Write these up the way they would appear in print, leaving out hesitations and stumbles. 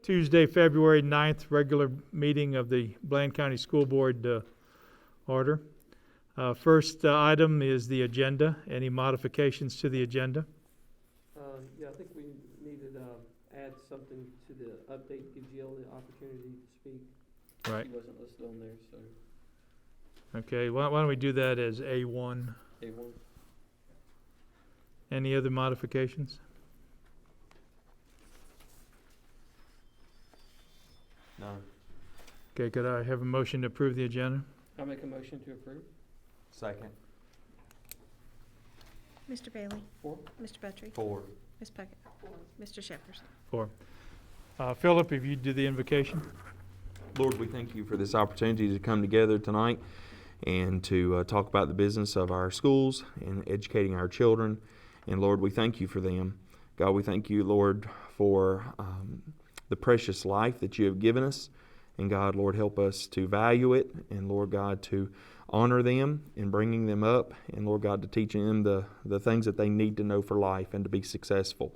Tuesday, February 9th, regular meeting of the Bland County School Board order. First item is the agenda. Any modifications to the agenda? Yeah, I think we needed to add something to the update, give Jill the opportunity to speak. Right. She wasn't listed on there, so. Okay, why don't we do that as A1? A1. Any other modifications? No. Okay, could I have a motion to approve the agenda? I'll make a motion to approve. Second. Mr. Bailey? 4. Mr. Petrie? 4. Ms. Puckett? 4. Mr. Shepherd? 4. Philip, if you do the invocation. Lord, we thank you for this opportunity to come together tonight and to talk about the business of our schools and educating our children. And Lord, we thank you for them. God, we thank you, Lord, for the precious life that you have given us. And God, Lord, help us to value it. And Lord God, to honor them in bringing them up. And Lord God, to teaching them the things that they need to know for life and to be successful.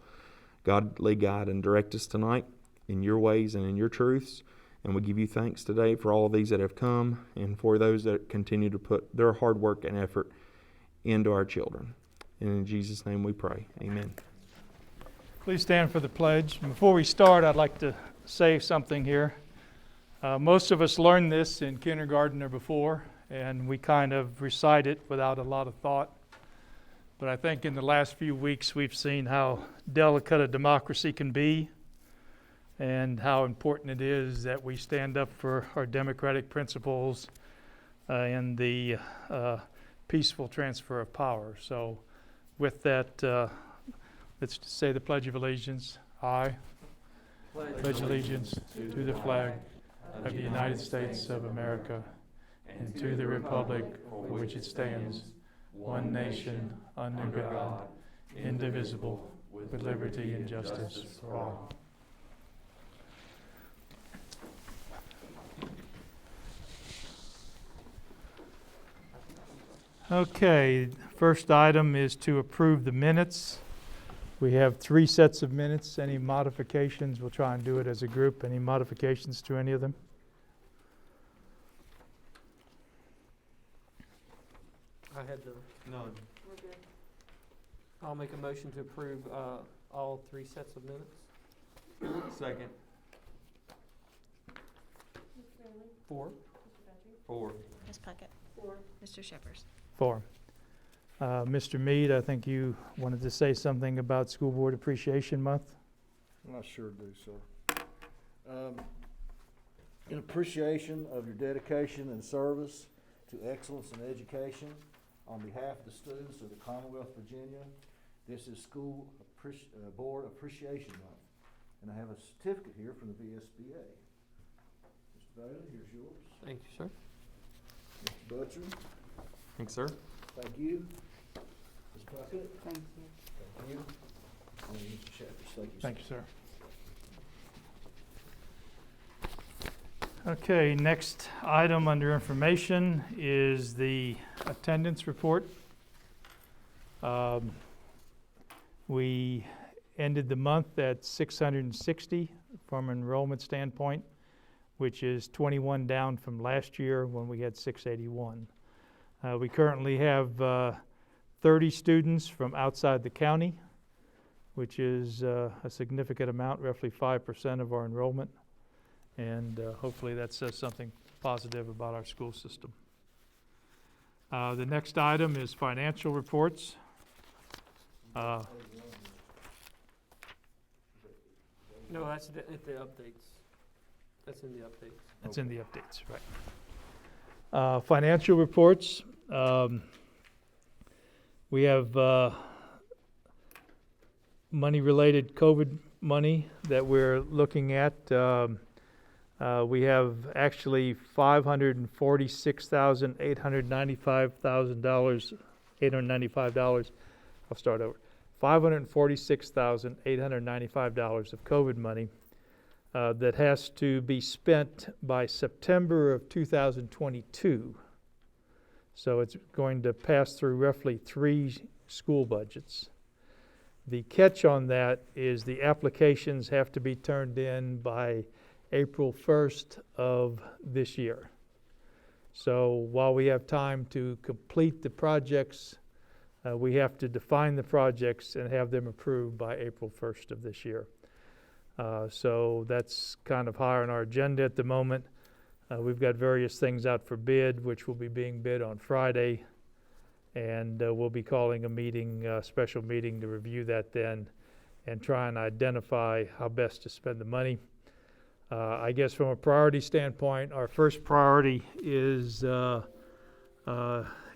God, lead, guide, and direct us tonight in your ways and in your truths. And we give you thanks today for all these that have come and for those that continue to put their hard work and effort into our children. And in Jesus' name we pray. Amen. Please stand for the pledge. Before we start, I'd like to say something here. Most of us learned this in kindergarten or before, and we kind of recite it without a lot of thought. But I think in the last few weeks we've seen how delicate a democracy can be and how important it is that we stand up for our democratic principles and the peaceful transfer of power. So with that, let's say the Pledge of Allegiance. I pledge allegiance to the flag of the United States of America and to the republic for which it stands, one nation, under God, indivisible, with liberty and justice for all. Okay, first item is to approve the minutes. We have 3 sets of minutes. Any modifications? We'll try and do it as a group. Any modifications to any of them? I had the. None. We're good. I'll make a motion to approve all 3 sets of minutes. Second. 4. 4. Ms. Puckett? 4. Mr. Shepherd? 4. Mr. Mead, I think you wanted to say something about School Board Appreciation Month. I sure do, sir. In appreciation of your dedication and service to excellence in education, on behalf of the students of the Commonwealth of Virginia, this is School Board Appreciation Month. And I have a certificate here from the VSBA. Mr. Bailey, here's yours. Thank you, sir. Mr. Butcher, Thanks, sir. thank you. Ms. Puckett, Thank you. thank you. And Mr. Shepherd, thank you. Thank you, sir. Okay, next item under information is the attendance report. We ended the month at 660 from an enrollment standpoint, which is 21 down from last year when we had 681. We currently have 30 students from outside the county, which is a significant amount, roughly 5% of our enrollment. And hopefully that says something positive about our school system. The next item is financial reports. No, that's the updates. That's in the updates. That's in the updates, right. Financial reports. We have money-related COVID money that we're looking at. We have actually $895,000. I'll start over. $546,895 of COVID money that has to be spent by September of 2022. So it's going to pass through roughly 3 school budgets. The catch on that is the applications have to be turned in by April 1st of this year. So while we have time to complete the projects, we have to define the projects and have them approved by April 1st of this year. So that's kind of higher on our agenda at the moment. We've got various things out for bid, which will be being bid on Friday. And we'll be calling a meeting, special meeting to review that then and try and identify how best to spend the money. I guess from a priority standpoint, our first priority is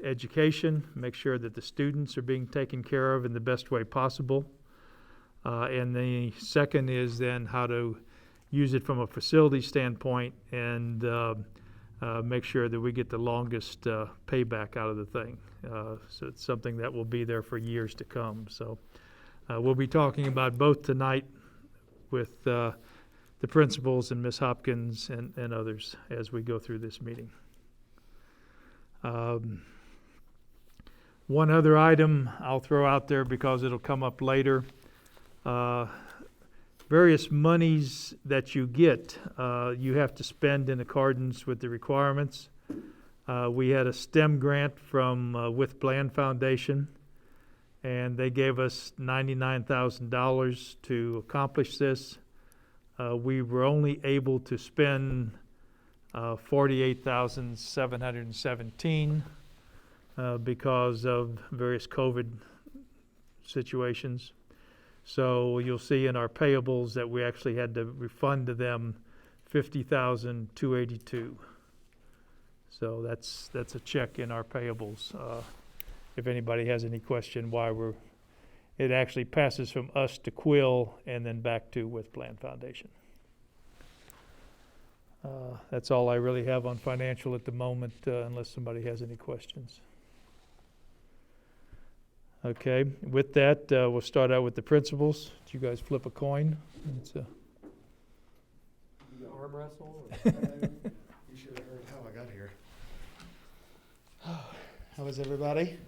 education, make sure that the students are being taken care of in the best way possible. And the second is then how to use it from a facility standpoint and make sure that we get the longest payback out of the thing. So it's something that will be there for years to come. So we'll be talking about both tonight with the principals and Ms. Hopkins and others as we go through this meeting. One other item I'll throw out there because it'll come up later. Various monies that you get, you have to spend in accordance with the requirements. We had a STEM grant from With Bland Foundation, and they gave us $99,000 to accomplish this. We were only able to spend $48,717 because of various COVID situations. So you'll see in our payables that we actually had to refund to them $50,282. So that's a check in our payables. If anybody has any question why it actually passes from us to Quill and then back to With Bland Foundation. That's all I really have on financial at the moment, unless somebody has any questions. Okay, with that, we'll start out with the principals. Did you guys flip a coin? It's You arm wrestle? You should have heard how I got here. How is everybody?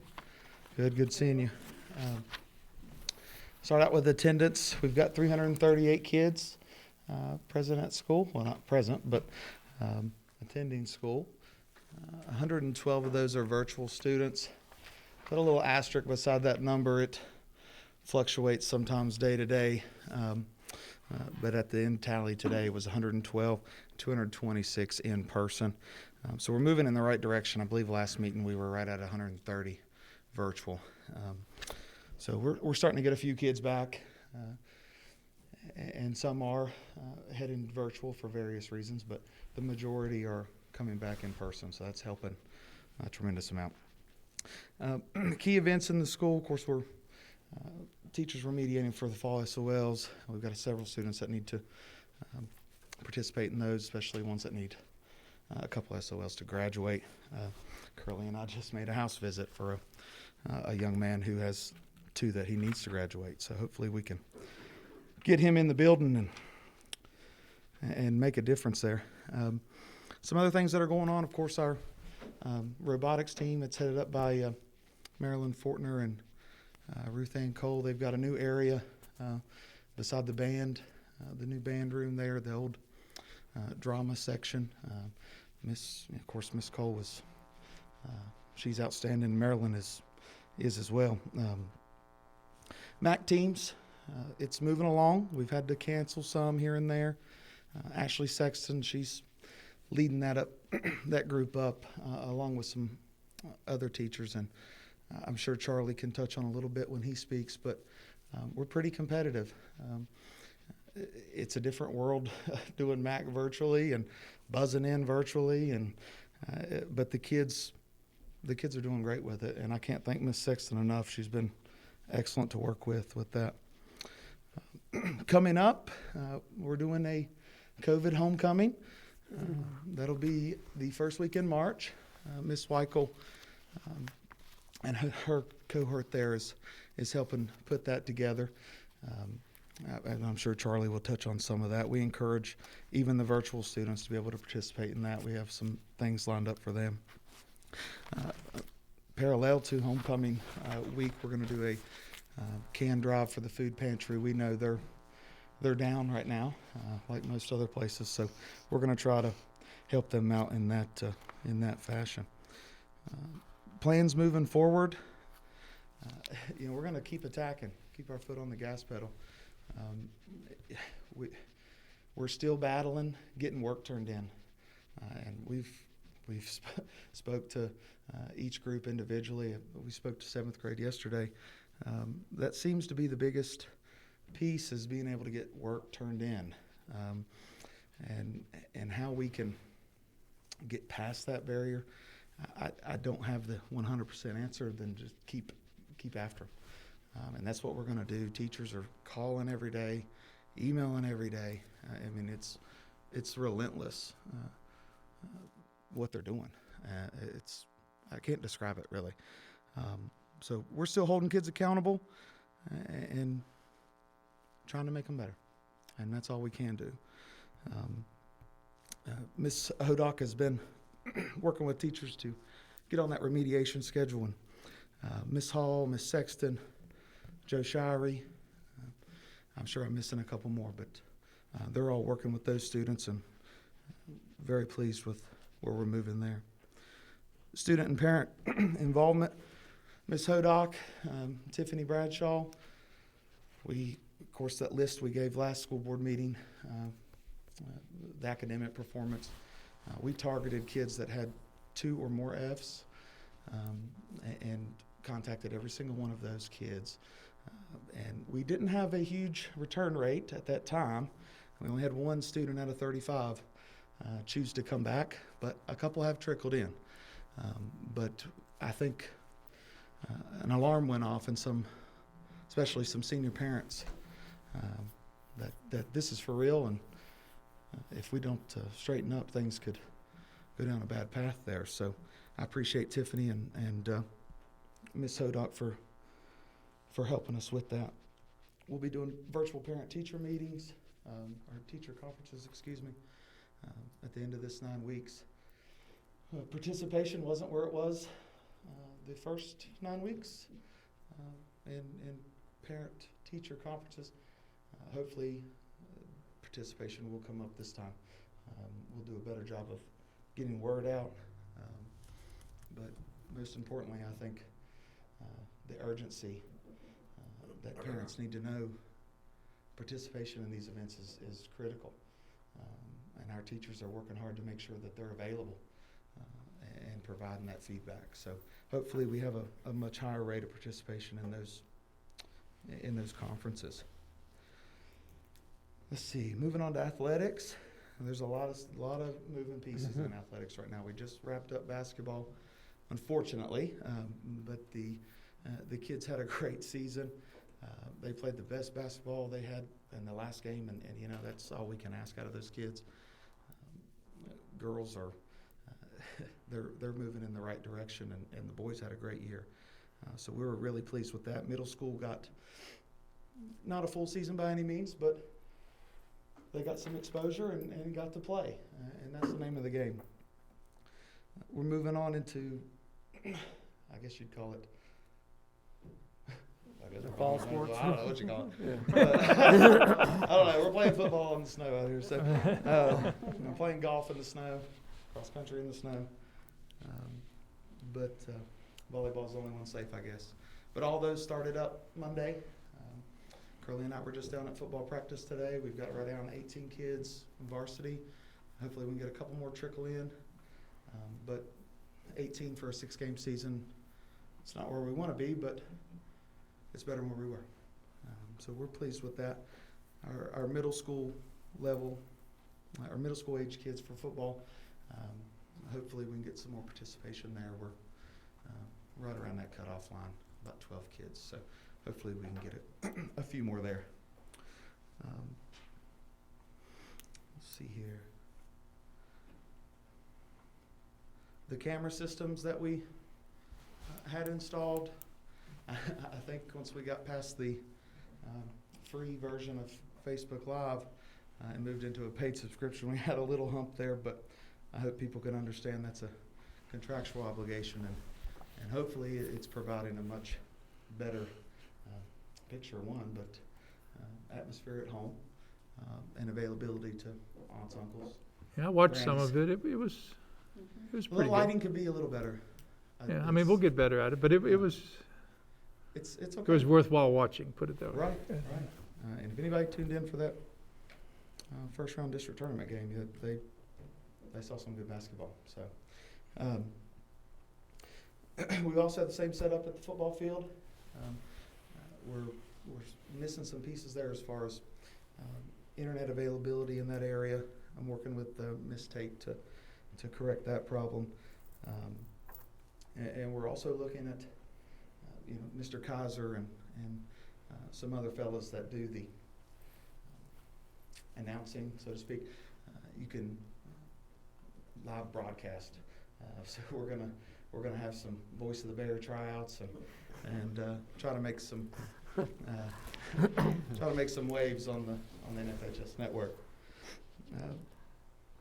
Good seeing you. Start out with attendance. We've got 338 kids present at school. Well, not present, but attending school. 112 of those are virtual students. Put a little asterisk beside that number. It fluctuates sometimes day to day, but at the end tally today was 112, 226 in person. So we're moving in the right direction. I believe last meeting we were right at 130 virtual. So we're starting to get a few kids back, and some are heading virtual for various reasons, but the majority are coming back in person, so that's helping a tremendous amount. Key events in the school, of course, we're teachers remediating for the fall SOLs. We've got several students that need to participate in those, especially ones that need a couple SOLs to graduate. Curly and I just made a house visit for a young man who has 2 that he needs to graduate. So hopefully we can get him in the building and make a difference there. Some other things that are going on, of course, our robotics team. It's headed up by Marilyn Fortner and Ruth Ann Cole. They've got a new area beside the band, the new band room there, the old drama section. Miss Cole was, she's outstanding. Marilyn is as well. MAC teams, it's moving along. We've had to cancel some here and there. Ashley Sexton, she's leading that group up along with some other teachers, and I'm sure Charlie can touch on a little bit when he speaks, but we're pretty competitive. It's a different world doing MAC virtually and buzzing in virtually, and but the kids are doing great with it, and I can't thank Miss Sexton enough. She's been excellent to work with that. Coming up, we're doing a COVID homecoming. That'll be the first week in March. Miss Weichel and her cohort there is helping put that together. And I'm sure Charlie will touch on some of that. We encourage even the virtual students to be able to participate in that. We have some things lined up for them. Parallel to homecoming week, we're going to do can drive for the food pantry. We know they're down right now, like most other places. So we're going to try to help them out in that fashion. Plans moving forward. We're going to keep attacking, keep our foot on the gas pedal. We're still battling getting work turned in, and we've spoke to each group individually. We spoke to 7th grade yesterday. That seems to be the biggest piece, is being able to get work turned in, and how we can get past that barrier. I don't have the 100% answer than just keep after them. And that's what we're going to do. Teachers are calling every day, emailing every day. It's relentless what they're doing. I can't describe it really. So we're still holding kids accountable and trying to make them better. And that's all we can do. Ms. Hodock has been working with teachers to get on that remediation schedule. And Ms. Hall, Ms. Sexton, Joe Shirey, I'm sure I'm missing a couple more, but they're all working with those students, and very pleased with where we're moving there. Student and parent involvement. Ms. Hodock, Tiffany Bradshaw. Of course, that list we gave last school board meeting, the academic performance. We targeted kids that had 2 or more Fs, and contacted every single one of those kids. And we didn't have a huge return rate at that time. We only had 1 student out of 35 choose to come back, but a couple have trickled in. But I think an alarm went off in especially some senior parents, that this is for real, and if we don't straighten up, things could go down a bad path there. So I appreciate Tiffany and Ms. Hodock for helping us with that. We'll be doing virtual parent-teacher meetings, or teacher conferences, at the end of this 9 weeks. Participation wasn't where it was the first 9 weeks in parent-teacher conferences. Hopefully participation will come up this time. We'll do a better job of getting word out. But most importantly, I think the urgency that parents need to know participation in these events is critical. And our teachers are working hard to make sure that they're available and providing that feedback. So hopefully we have a much higher rate of participation in those conferences. Let's see, moving on to athletics. There's a lot of moving pieces in athletics right now. We just wrapped up basketball, unfortunately, but the kids had a great season. They played the best basketball they had in the last game, and that's all we can ask out of those kids. Girls are they're moving in the right direction, and the boys had a great year. So we were really pleased with that. Middle school got not a full season by any means, but they got some exposure and got to play, and that's the name of the game. We're moving on into, I guess you'd call it, fall sports. I don't know what you call it. I don't know. We're playing football in the snow out here, so I'm playing golf in the snow, cross country in the snow. But volleyball's the only one safe, I guess. But all those started up Monday. Curly and I were just down at football practice today. We've got right around 18 kids in varsity. Hopefully we can get a couple more trickle in. But 18 for a 6-game season, it's not where we want to be, but it's better than where we were. So we're pleased with that. Our middle school level, our middle school age kids for football, hopefully we can get some more participation there. We're right around that cutoff line, about 12 kids. So hopefully we can get a few more there. Let's see here. The camera systems that we had installed, I think once we got past the free version of Facebook Live and moved into a paid subscription, we had a little hump there, but I hope people can understand that's a contractual obligation, and hopefully it's providing a much better picture one, but atmosphere at home and availability to aunts, uncles. Yeah, I watched some Grannies. of it. It was The pretty good. lighting could be a little better. Yeah, I mean, we'll get better at it, but it was It's it okay. was worthwhile watching. Put it that way. Right, right. And if anybody tuned in for that first round district tournament game, they saw some good basketball. So we also have the same setup at the football field. We're missing some pieces there as far as internet availability in that area. I'm working with Miss Tate to correct that problem. And we're also looking at Mr. Kaiser and some other fellows that do the announcing, so to speak. You can live broadcast. So we're gonna have some Voice of the Bear tryouts and try to make some waves on the NFHS network.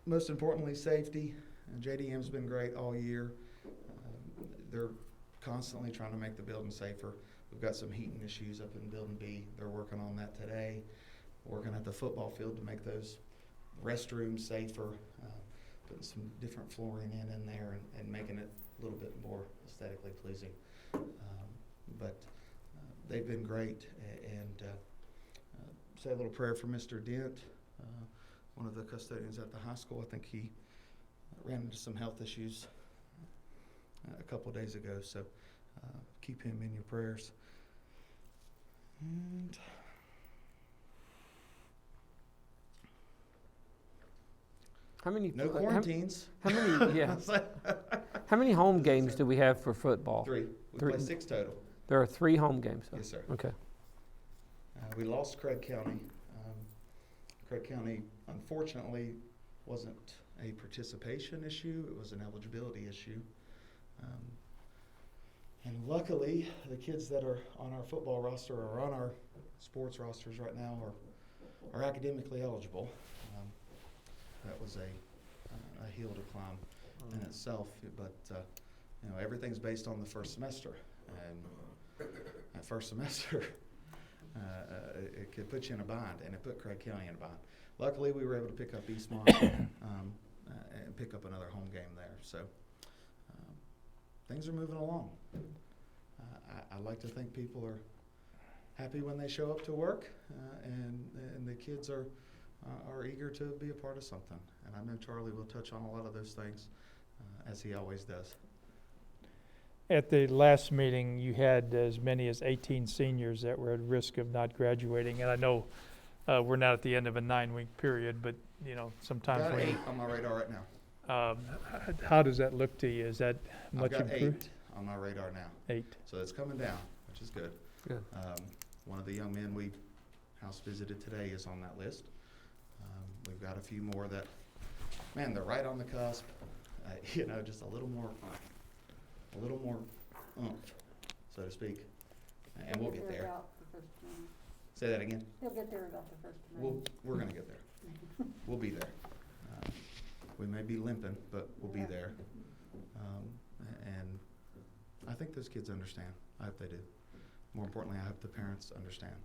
Most importantly, safety. JDM's been great all year. They're constantly trying to make the building safer. We've got some heating issues up in Building B. They're working on that today. Working at the football field to make those restrooms safer, putting some different flooring in there and making it a little bit more aesthetically pleasing. But they've been great. And say a little prayer for Mr. Dent, one of the custodians at the high school. I think he ran into some health issues a couple of days ago, so keep him in your prayers. And How many? no quarantines. How many? Yeah. How many home games do we have for football? 3. We Three. play 6 total. There are 3 home games. Yes, sir. Okay. We lost Craig County. Craig County, unfortunately, wasn't a participation issue. It was an eligibility issue. And luckily, the kids that are on our football roster or on our sports rosters right now are academically eligible. That was a hill to climb in itself, but everything's based on the first semester, and that first semester it could put you in a bind, and it put Craig County in a bind. Luckily, we were able to pick up Eastmont and pick up another home game there, so things are moving along. I like to think people are happy when they show up to work, and the kids are eager to be a part of something. And I know Charlie will touch on a lot of those things, as he always does. At the last meeting, you had as many as 18 seniors that were at risk of not graduating. And I know we're not at the end of a 9-week period, but sometimes Got when 8 on my radar right now. how does that look to you? Is that much I've got improved? 8 on my radar now. 8. So it's coming down, which is good. Good. One of the young men we house visited today is on that list. We've got a few more that, man, they're right on the cusp. Just a little more oomph, so to speak, and we'll get there. Say that again. He'll get there about the first of May. We're gonna get there. We'll be there. We may be limping, but we'll be there. And I think those kids understand. I hope they do. More importantly, I hope the parents understand.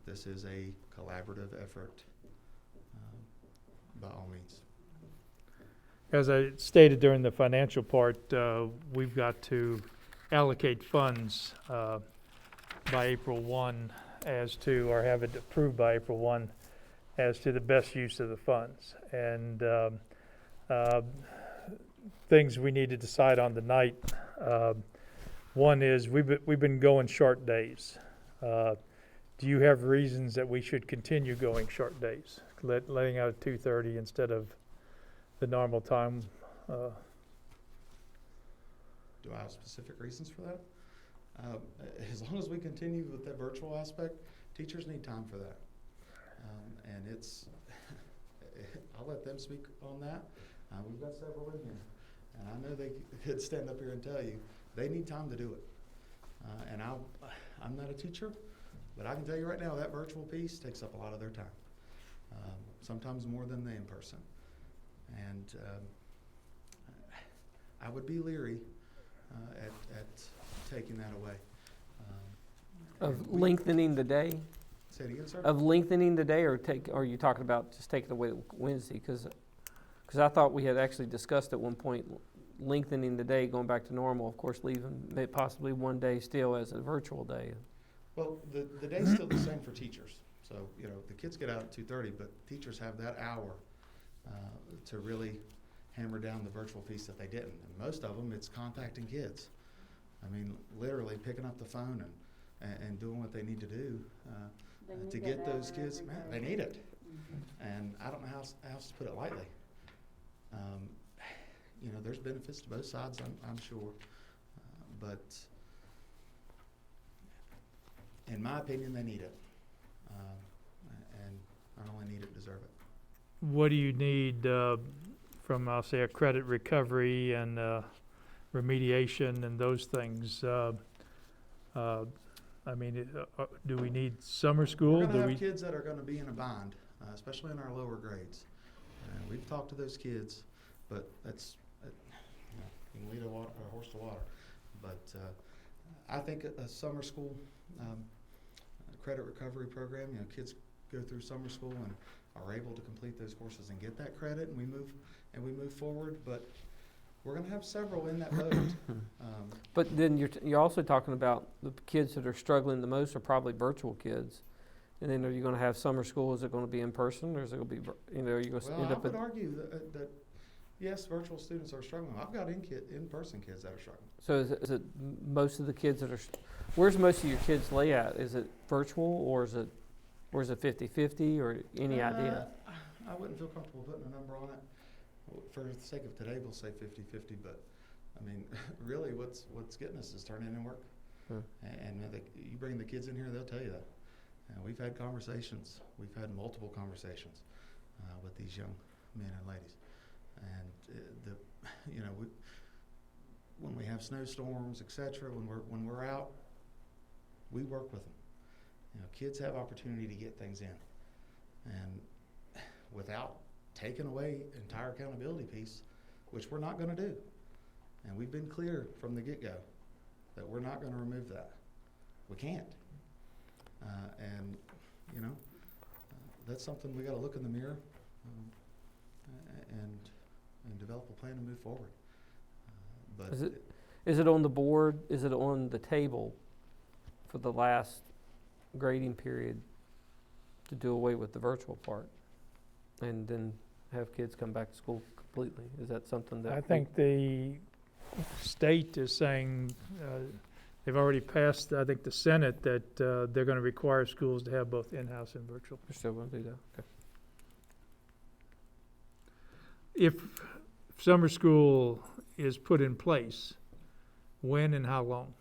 This is a collaborative effort, by all means. As I stated during the financial part, we've got to allocate funds by April 1 or have it approved by April 1 as to the best use of the funds. And things we need to decide on tonight. One is we've been going short days. Do you have reasons that we should continue going short days, letting out at 2:30 instead of the normal time? Do I have specific reasons for that? As long as we continue with that virtual aspect, teachers need time for that. And I'll let them speak on that. We've got several in here. And I know they could stand up here and tell you, they need time to do it. And I'm not a teacher, but I can tell you right now, that virtual piece takes up a lot of their time. Sometimes more than the in-person. And I would be leery at taking that away. Of lengthening the day? Say it again, sir? Of lengthening the day, or are you talking about just taking away Wednesday? Because I thought we had actually discussed at one point lengthening the day, going back to normal, of course, leaving possibly one day still as a virtual day. Well, the day's still the same for teachers. So, you know, the kids get out at 2:30, but teachers have that hour to really hammer down the virtual piece that they didn't. And most of them, it's contacting kids. I mean, literally picking up the phone and doing what they need to do to get those kids. Man, they need it. And I don't know how else to put it lightly. You know, there's benefits to both sides, I'm sure. But in my opinion, they need it. And not only need it, deserve it. What do you need from, I'll say, a credit recovery and remediation and those things? I mean, do we need summer school? We're going to have kids that are going to be in a bind, especially in our lower grades. We've talked to those kids, but that's, you can lead a horse to water. But I think a summer school credit recovery program, you know, kids go through summer school and are able to complete those courses and get that credit, and we move forward. But we're going to have several in that boat. But then you're also talking about the kids that are struggling the most are probably virtual kids. And then are you going to have summer school? Is it going to be in person, or is it going to be, you know, are you going to end I up would argue that yes, virtual students are struggling. I've got in-person kids that are struggling. So is it most of the kids that are, where's most of your kids lay at? Is it virtual, or is it 50-50, or any idea? I wouldn't feel comfortable putting a number on it. For the sake of today, we'll say 50-50, but I mean, really what's getting us is turning in work. And you bring the kids in here, they'll tell you that. We've had conversations. We've had multiple conversations with these young men and ladies. And you know, when we have snowstorms, etc., when we're out, we work with them. You know, kids have opportunity to get things in, and without taking away entire accountability piece, which we're not going to do. And we've been clear from the get-go that we're not going to remove that. We can't. And you know, that's something we got to look in the mirror and develop a plan to move forward. But is it on the board? Is it on the table for the last grading period to do away with the virtual part and then have kids come back to school completely? Is that something that I think the state is saying, they've already passed, I think, the Senate, that they're going to require schools to have both in-house and virtual. we're still going to do that? Okay. If summer school is put in place, when and how long?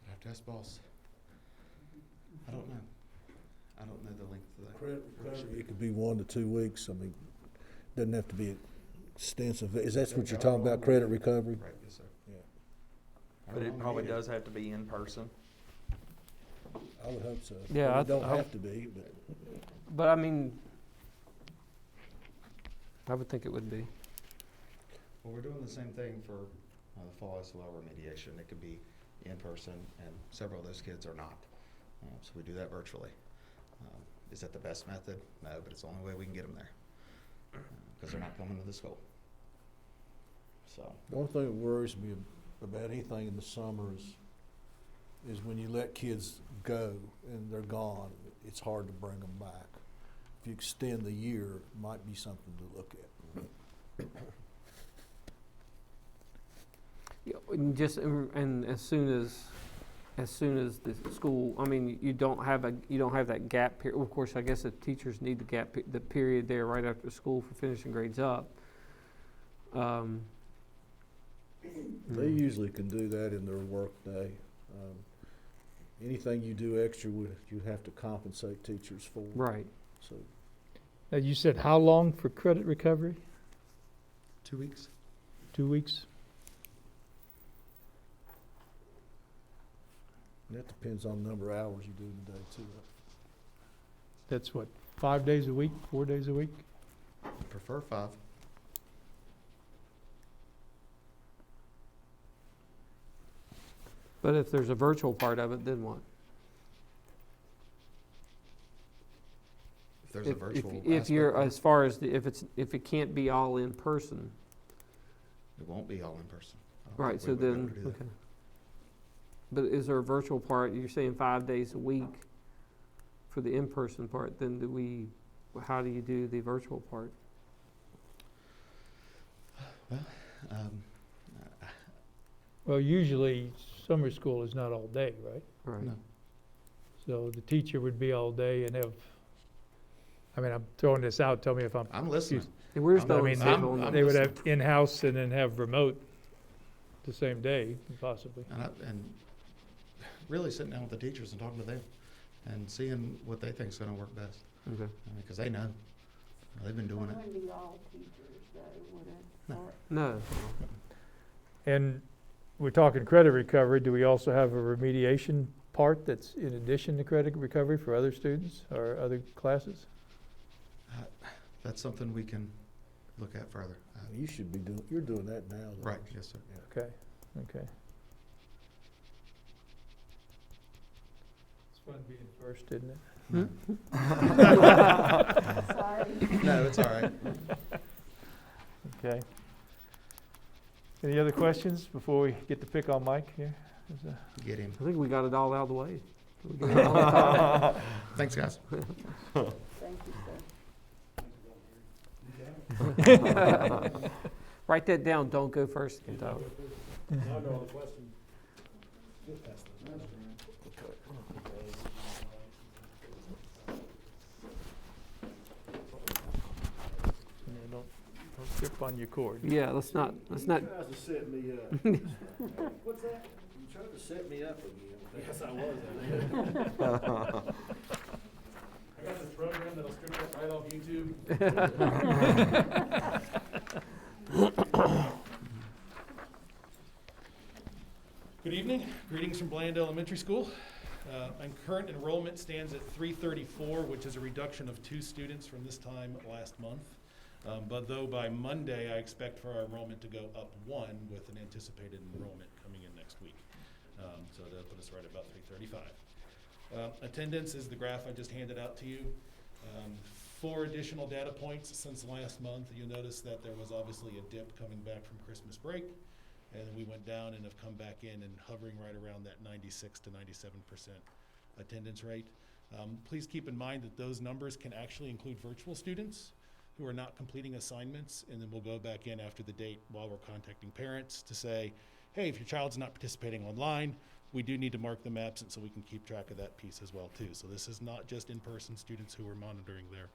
I have to ask boss. I don't know. I don't know the length of that. Credit recovery, it could be 1 to 2 weeks. I mean, doesn't have to be extensive. Is that what you're talking about, credit recovery? Right, yes, sir. Yeah. But it probably does have to be in person. I would hope so. Yeah, It don't I- have to be, but But I mean, I would think it would be. Well, we're doing the same thing for the fall SOL remediation. It could be in person, and several of those kids are not. So we do that virtually. Is that the best method? No, but it's the only way we can get them there because they're not coming to the school. So the only thing that worries me about anything in the summer is when you let kids go and they're gone, it's hard to bring them back. If you extend the year, it might be something to look at. Yeah, and as soon as the school, I mean, you don't have that gap period. Of course, I guess the teachers need the period there right after school for finishing grades up. They usually can do that in their work day. Anything you do extra, you have to compensate teachers for. Right. So Now, you said how long for credit recovery? 2 weeks. 2 weeks? that depends on the number of hours you do in the day too. That's what, 5 days a week, 4 days a week? I prefer 5. But if there's a virtual part of it, then what? If there's a virtual If you're, aspect, as far as, if it can't be all in person, it won't be all in person. I don't right, think so we would be able then, to do that. okay. But is there a virtual part, you're saying 5 days a week for the in-person part, then how do you do the virtual part? Um, Well, usually summer school is not all day, right? Right. No. So the teacher would be all day and have, I mean, I'm throwing this out, tell me if I'm, I'm listening. And we're just I throwing mean, stuff on I'm they would listening. have in-house and then have remote the same day, possibly. And really sitting down with the teachers and talking to them and seeing what they think is going to work best. Okay. Because they know. They've been doing It it. wouldn't be all teachers though, would it? No. Or- No. And we're talking credit recovery, do we also have a remediation part that's in addition to credit recovery for other students or other classes? That's something we can look at further. You should be doing, you're doing that now. though. Right, yes, sir. Okay, okay. It's fun being first, isn't it? Sorry. No, it's all right. Okay. Any other questions before we get to pick on Mike here? Get him. I think we got it all out of the way. We got it all out. Thanks, guys. Thank you, sir. Write that down, don't go first, Kentucky. Yeah, don't trip on your cord. Yeah, let's not, You tried to set me up. What's that? You tried to set me up again. Yes, I was. I got this program that'll strip that right off YouTube. Good evening. Greetings from Bland Elementary School. And current enrollment stands at 334, which is a reduction of 2 students from this time last month. But though by Monday, I expect for our enrollment to go up 1 with an anticipated enrollment coming in next week. So that'll put us right about 335. Attendance is the graph I just handed out to you. 4 additional data points since last month. You'll notice that there was obviously a dip coming back from Christmas break, and we went down and have come back in and hovering right around that 96 to 97% attendance rate. Please keep in mind that those numbers can actually include virtual students who are not completing assignments, and then we'll go back in after the date while we're contacting parents to say, hey, if your child's not participating online, we do need to mark them absent so we can keep track of that piece as well too. So this is not just in-person students who we're monitoring there.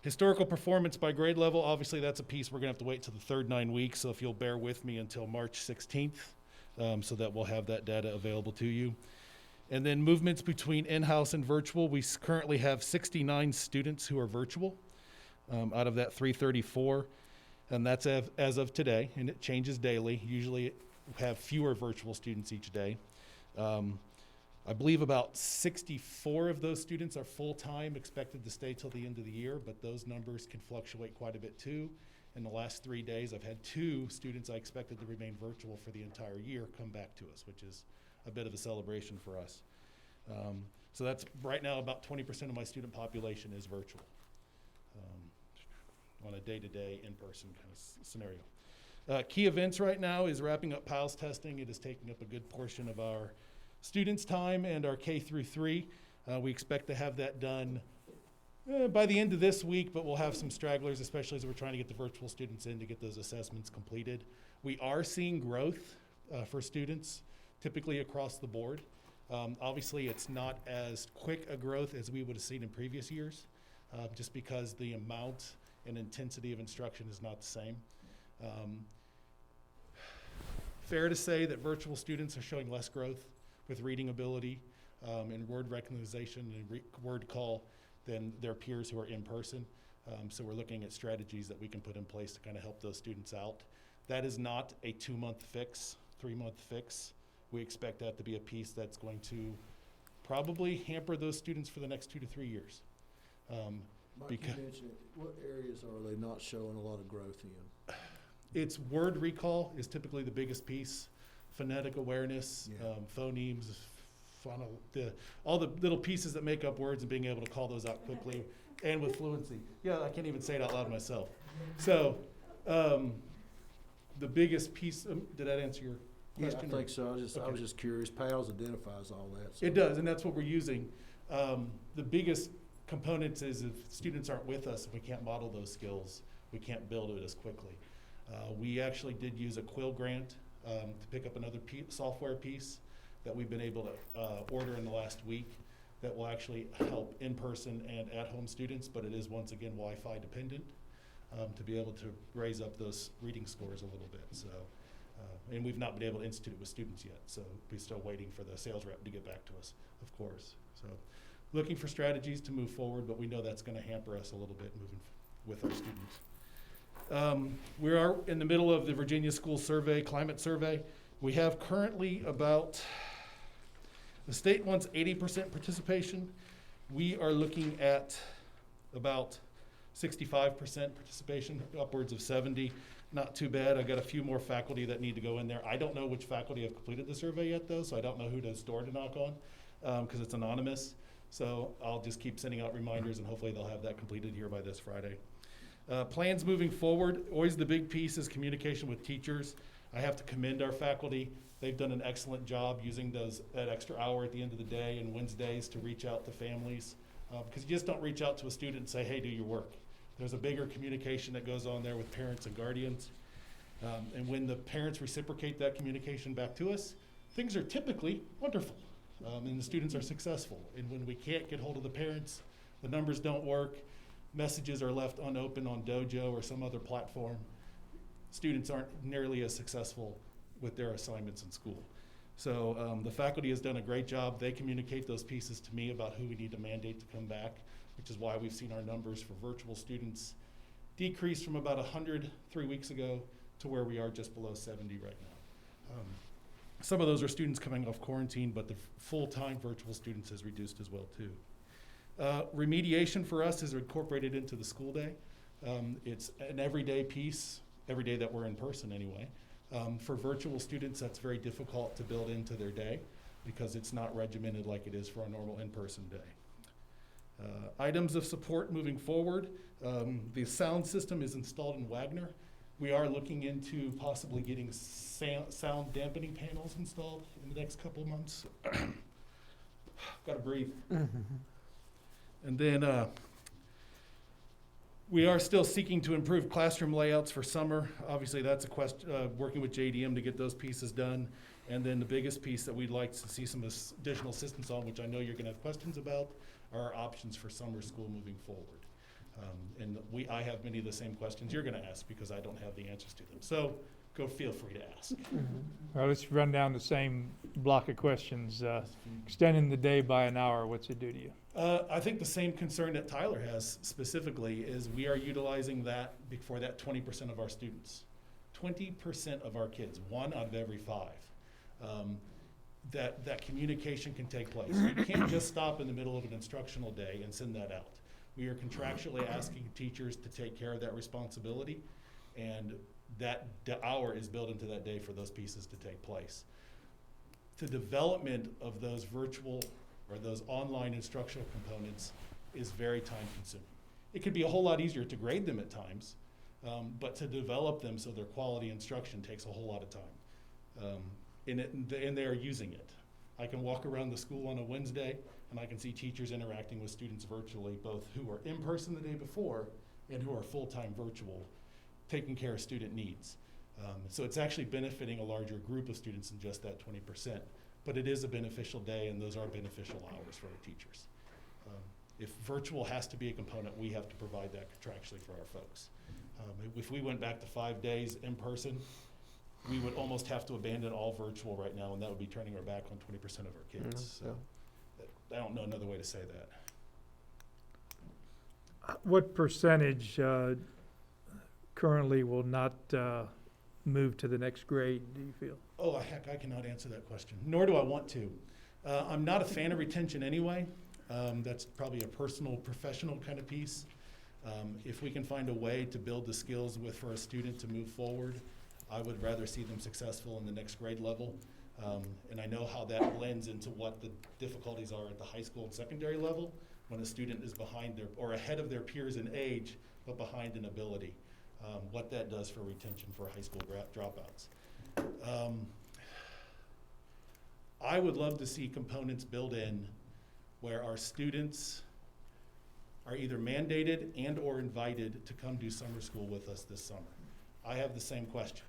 Historical performance by grade level, obviously that's a piece we're gonna have to wait till the third 9 weeks, so if you'll bear with me until March 16th, so that we'll have that data available to you. And then movements between in-house and virtual, we currently have 69 students who are virtual out of that 334, and that's as of today, and it changes daily. Usually have fewer virtual students each day. I believe about 64 of those students are full-time, expected to stay till the end of the year, but those numbers can fluctuate quite a bit too. In the last 3 days, I've had 2 students I expected to remain virtual for the entire year come back to us, which is a bit of a celebration for us. So that's right now about 20% of my student population is virtual on a day-to-day in-person kind of scenario. Key events right now is wrapping up PALS testing. It is taking up a good portion of our students' time and our K through 3. We expect to have that done by the end of this week, but we'll have some stragglers, especially as we're trying to get the virtual students in to get those assessments completed. We are seeing growth for students, typically across the board. Obviously, it's not as quick a growth as we would have seen in previous years, just because the amount and intensity of instruction is not the same. Fair to say that virtual students are showing less growth with reading ability and word recognition and word call than their peers who are in person. So we're looking at strategies that we can put in place to kind of help those students out. That is not a 2-month fix, 3-month fix. We expect that to be a piece that's going to probably hamper those students for the next 2 to 3 years. Mike, you mentioned it. What areas are they not showing a lot of growth in? It's word recall is typically the biggest piece. phonetic awareness, Yeah. phonemes, all the little pieces that make up words and being able to call those out quickly and with fluency. Yeah, I can't even say it out loud myself. So the biggest piece, did that answer your Yeah, I question? think so. I was Okay. just curious. PALS identifies all that. So. It does, and that's what we're using. The biggest components is if students aren't with us, if we can't model those skills, we can't build it as quickly. We actually did use a Quill grant to pick up another software piece that we've been able to order in the last week that will actually help in-person and at-home students, but it is once again Wi-Fi dependent to be able to raise up those reading scores a little bit. So, and we've not been able to institute it with students yet, so we're still waiting for the sales rep to get back to us, of course. So, looking for strategies to move forward, but we know that's going to hamper us a little bit moving with our students. We are in the middle of the Virginia School Survey, climate survey. We have currently about, the state wants 80% participation. We are looking at about 65% participation, upwards of 70. Not too bad. I got a few more faculty that need to go in there. I don't know which faculty have completed the survey yet though, so I don't know who to door to knock on because it's anonymous. So I'll just keep sending out reminders and hopefully they'll have that completed here by this Friday. Plans moving forward, always the big piece is communication with teachers. I have to commend our faculty. They've done an excellent job using that extra hour at the end of the day and Wednesdays to reach out to families. Because you just don't reach out to a student and say, hey, do your work. There's a bigger communication that goes on there with parents and guardians. And when the parents reciprocate that communication back to us, things are typically wonderful. And the students are successful. And when we can't get hold of the parents, the numbers don't work, messages are left unopened on Dojo or some other platform, students aren't nearly as successful with their assignments in school. So the faculty has done a great job. They communicate those pieces to me about who we need to mandate to come back, which is why we've seen our numbers for virtual students decrease from about 100 3 weeks ago to where we are just below 70 right now. Some of those are students coming off quarantine, but the full-time virtual students has reduced as well too. Remediation for us is incorporated into the school day. It's an everyday piece, every day that we're in person anyway. For virtual students, that's very difficult to build into their day because it's not regimented like it is for a normal in-person day. Items of support moving forward. The sound system is installed in Wagner. We are looking into possibly getting sound dampening panels installed in the next couple of months. Gotta breathe. And then we are still seeking to improve classroom layouts for summer. Obviously, that's a question, working with JDM to get those pieces done. And then the biggest piece that we'd like to see some additional assistance on, which I know you're gonna have questions about, are our options for summer school moving forward. And I have many of the same questions you're gonna ask because I don't have the answers to them. So go feel free to ask. Well, let's run down the same block of questions. Extending the day by an hour, what's it do to you? I think the same concern that Tyler has specifically is we are utilizing that for that 20% of our students. 20% of our kids, 1 out of every 5, that communication can take place. You can't just stop in the middle of an instructional day and send that out. We are contractually asking teachers to take care of that responsibility, and that hour is built into that day for those pieces to take place. The development of those virtual or those online instructional components is very time consuming. It could be a whole lot easier to grade them at times, but to develop them so their quality instruction takes a whole lot of time. And they are using it. I can walk around the school on a Wednesday and I can see teachers interacting with students virtually, both who were in person the day before and who are full-time virtual, taking care of student needs. So it's actually benefiting a larger group of students than just that 20%. But it is a beneficial day, and those are beneficial hours for our teachers. If virtual has to be a component, we have to provide that contractually for our folks. If we went back to 5 days in person, we would almost have to abandon all virtual right now, and that would be turning our back on 20% of our kids. So I don't know another way to say that. What percentage currently will not move to the next grade, do you feel? Oh, heck, I cannot answer that question, nor do I want to. I'm not a fan of retention anyway. That's probably a personal, professional kind of piece. If we can find a way to build the skills for a student to move forward, I would rather see them successful in the next grade level. And I know how that blends into what the difficulties are at the high school and secondary level when a student is behind their, or ahead of their peers in age, but behind in ability. What that does for retention for high school dropouts. I would love to see components built in where our students are either mandated and or invited to come do summer school with us this summer. I have the same question.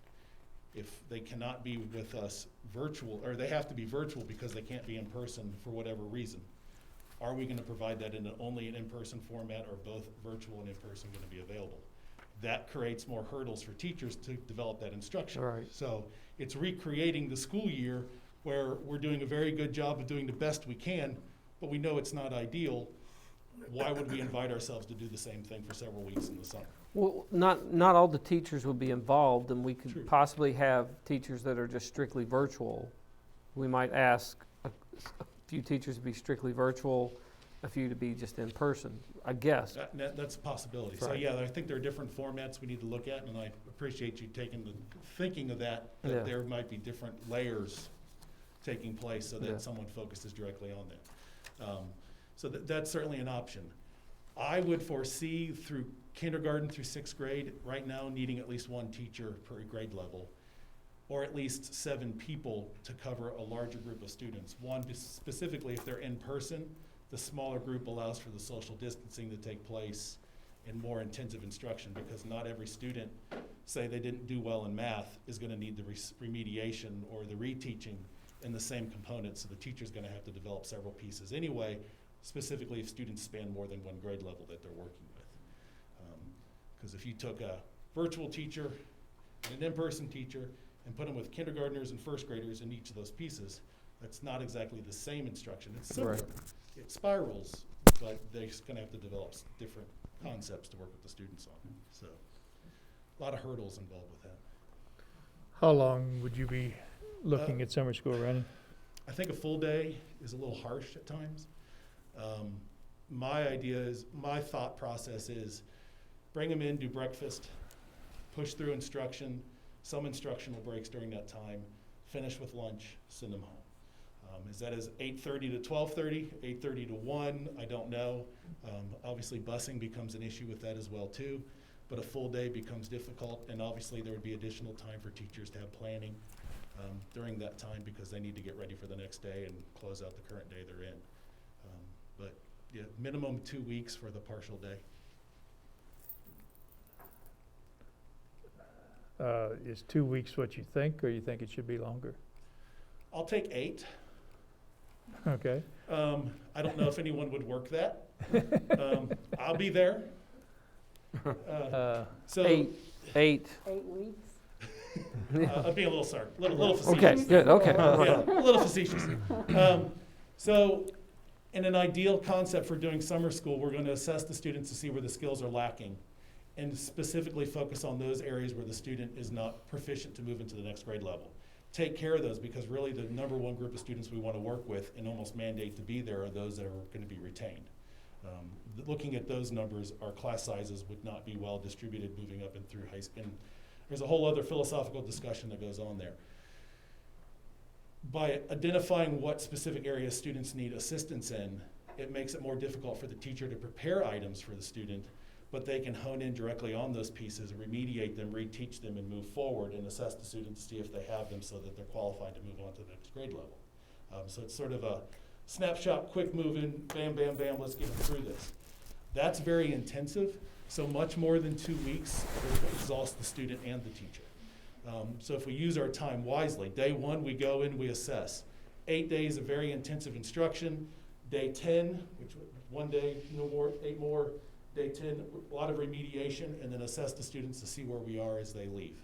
If they cannot be with us virtual, or they have to be virtual because they can't be in person for whatever reason, are we gonna provide that in only an in-person format, or both virtual and in-person gonna be available? That creates more hurdles for teachers to develop that instruction. Right. So it's recreating the school year where we're doing a very good job of doing the best we can, but we know it's not ideal. Why would we invite ourselves to do the same thing for several weeks in the summer? Well, not all the teachers will be involved, and we could True. possibly have teachers that are just strictly virtual. We might ask a few teachers to be strictly virtual, a few to be just in person, I guess. That's a possibility. So Right. yeah, I think there are different formats we need to look at, and I appreciate you thinking of that Yeah. there might be different layers taking place so that Yeah. someone focuses directly on that. So that's certainly an option. I would foresee through kindergarten through sixth grade, right now needing at least one teacher per grade level, or at least 7 people to cover a larger group of students. One, specifically if they're in person, the smaller group allows for the social distancing to take place in more intensive instruction, because not every student, say they didn't do well in math, is gonna need the remediation or the reteaching in the same components. So the teacher's gonna have to develop several pieces anyway, specifically if students span more than one grade level that they're working with. Because if you took a virtual teacher and an in-person teacher and put them with kindergartners and first graders in each of those pieces, that's not exactly the same instruction. It's similar. Right. It spirals, but they're just gonna have to develop different concepts to work with the students on. So, a lot of hurdles involved with that. How long would you be looking at summer school running? I think a full day is a little harsh at times. My thought process is bring them in, do breakfast, push through instruction, some instructional breaks during that time, finish with lunch, send them home. Is that as 8:30 to 12:30, 8:30 to 1? I don't know. Obviously busing becomes an issue with that as well too, but a full day becomes difficult, and obviously there would be additional time for teachers to have planning during that time, because they need to get ready for the next day and close out the current day they're in. But yeah, minimum 2 weeks for the partial day. Is 2 weeks what you think, or you think it should be longer? I'll take 8. Okay. I don't know if anyone would work that. I'll be there. So 8. 8 weeks? I'm being a little facetious. Okay, good, okay. Yeah, a little facetious. So in an ideal concept for doing summer school, we're going to assess the students to see where the skills are lacking, and specifically focus on those areas where the student is not proficient to move into the next grade level. Take care of those, because really the number one group of students we want to work with and almost mandate to be there are those that are going to be retained. Looking at those numbers, our class sizes would not be well distributed moving up and through high school. And there's a whole other philosophical discussion that goes on there. By identifying what specific areas students need assistance in, it makes it more difficult for the teacher to prepare items for the student, but they can hone in directly on those pieces, remediate them, reteach them, and move forward and assess the students to see if they have them so that they're qualified to move on to the next grade level. So it's sort of a snapshot, quick moving, bam, bam, bam, let's get them through this. That's very intensive, so much more than 2 weeks will exhaust the student and the teacher. So if we use our time wisely, day 1 we go in, we assess. 8 days of very intensive instruction. Day 10, which 1 day, no more, 8 more. Day 10, a lot of remediation, and then assess the students to see where we are as they leave.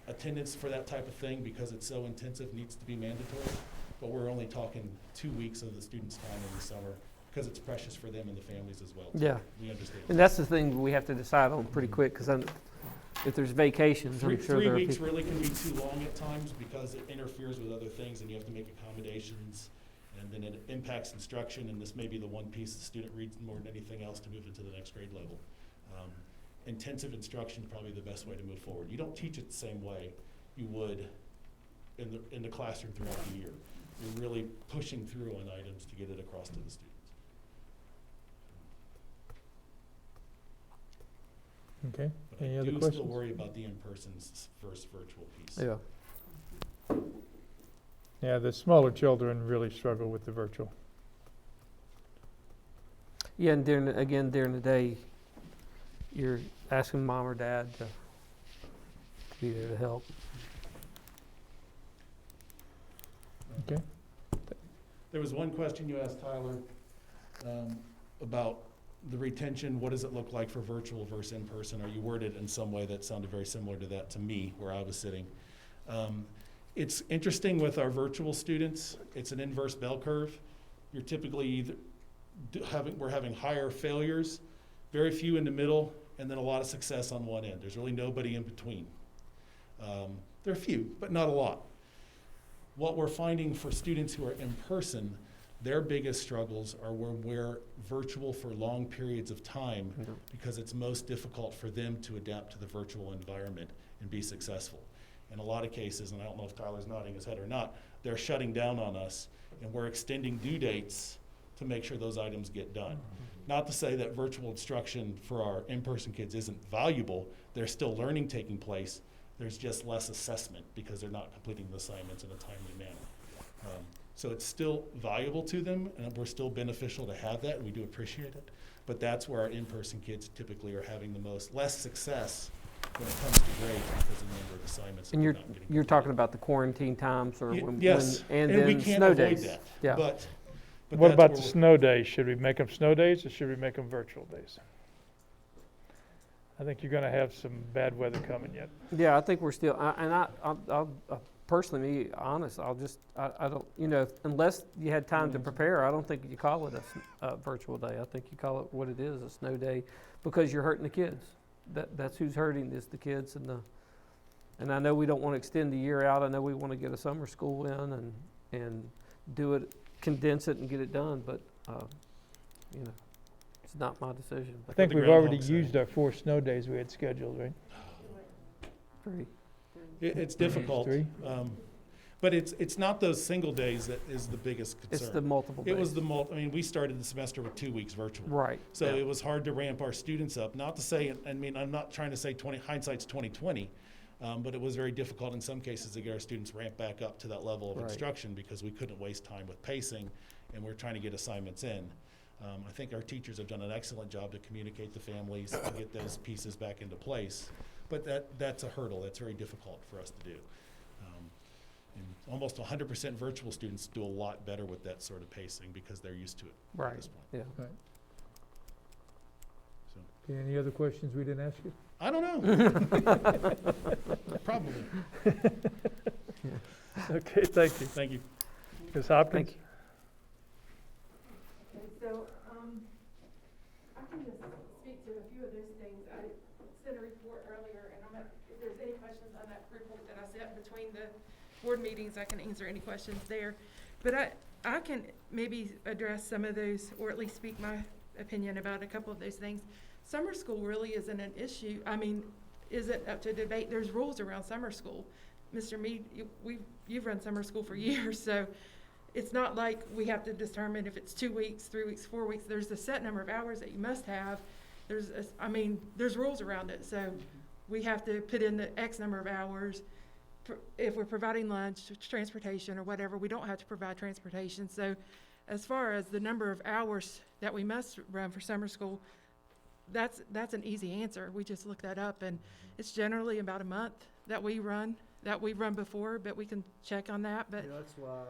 Attendance for that type of thing, because it's so intensive, needs to be mandatory, but we're only talking 2 weeks of the students' time in the summer, because it's precious for them and the families as well. Yeah, We understand. and that's the thing we have to decide on pretty quick, because if there's vacations, I'm sure Three there are weeks people. really can be too long at times, because it interferes with other things and you have to make accommodations, and then it impacts instruction, and this may be the one piece the student reads more than anything else to move into the next grade level. intensive instruction is probably the best way to move forward. You don't teach it the same way you would in the classroom throughout the year. You're really pushing through on items to get it across to the students. Okay, But any I other do questions? still worry about the in-person versus virtual piece. Yeah. Yeah, the smaller children really struggle with the virtual. Yeah, and during the day, you're asking mom or dad to be there to help. Okay. There was one question you asked Tyler about the retention. What does it look like for virtual versus in-person? Or you worded it in some way that sounded very similar to that to me, where I was sitting. It's interesting with our virtual students. It's an inverse bell curve. You're typically either we're having higher failures, very few in the middle, and then a lot of success on one end. There's really nobody in between. There are a few, but not a lot. What we're finding for students who are in person, their biggest struggles are when we're virtual for long periods of time, because it's most difficult for them to adapt to the virtual environment and be successful. In a lot of cases, and I don't know if Tyler's nodding his head or not, they're shutting down on us, and we're extending due dates to make sure those items get done. Not to say that virtual instruction for our in-person kids isn't valuable. There's still learning taking place. There's just less assessment because they're not completing the assignments in a timely manner. So it's still valuable to them, and we're still beneficial to have that, and we do appreciate it. But that's where our in-person kids typically are having the less success when it comes to grades, because of the number of assignments. And that they're not getting you're completed. talking about the quarantine times or Yes, and and we then can't snow avoid days. that. Yeah. But What that's about where the we're- snow days? Should we make them snow days or should we make them virtual days? I think you're gonna have some bad weather coming yet. Yeah, I think we're still, I'll personally be honest, I don't, unless you had time to prepare, I don't think you call it a virtual day. I think you call it what it is, a snow day, because you're hurting the kids. That's who's hurting, is the kids and I know we don't want to extend the year out. I know we want to get a summer school in and do it, condense it and get it done, but, it's not my decision. I think the we've groundhog already say. used our 4 snow days we had scheduled, right? Three. It's difficult. 3? But it's not those single days that is the biggest concern. It's the multiple days. It was we started the semester with 2 weeks virtual. Right. So yeah. it was hard to ramp our students up. Not to say, I'm not trying to say hindsight's 20/20, but it was very difficult in some cases to get our students ramped back up to that level of Right. instruction, because we couldn't waste time with pacing, and we're trying to get assignments in. I think our teachers have done an excellent job to communicate to families and get those pieces back into place. But that's a hurdle. That's very difficult for us to do. And almost 100% virtual students do a lot better with that sort of pacing because they're used to it at Right. this point. Yeah. So, Okay, any other questions we didn't ask you? I don't know. Probably. Okay, thank you. Thank you. Ms. Hopkins? Thank you. Okay, so, I can just speak to a few of those things. I sent a report earlier, and if there's any questions on that report that I sent between the board meetings, I can answer any questions there. But I can maybe address some of those, or at least speak my opinion about a couple of those things. Summer school really isn't an issue. Isn't up to debate. There's rules around summer school. Mr. Mead, you've run summer school for years, so it's not like we have to determine if it's 2 weeks, 3 weeks, 4 weeks. There's a set number of hours that you must have. There's rules around it. So we have to put in the X number of hours. If we're providing lunch, transportation, or whatever, we don't have to provide transportation. So as far as the number of hours that we must run for summer school, that's an easy answer. We just look that up, and it's generally about a month that we run before, but we can check on that. But That's why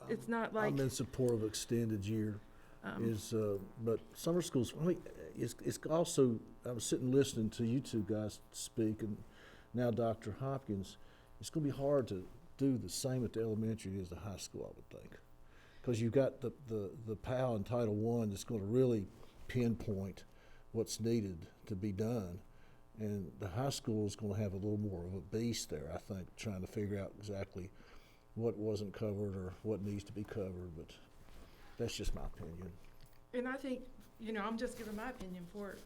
it's not like I'm in support of extended year. But summer schools, it's also, I was sitting listening to you two guys speak, and now Dr. Hopkins. It's going to be hard to do the same at the elementary as the high school, I would think, because you've got the PAL and Title I that's going to really pinpoint what's needed to be done, and the high school is going to have a little more of a beast there, I think, trying to figure out exactly what wasn't covered or what needs to be covered. But that's just my opinion. And I think, I'm just giving my opinion for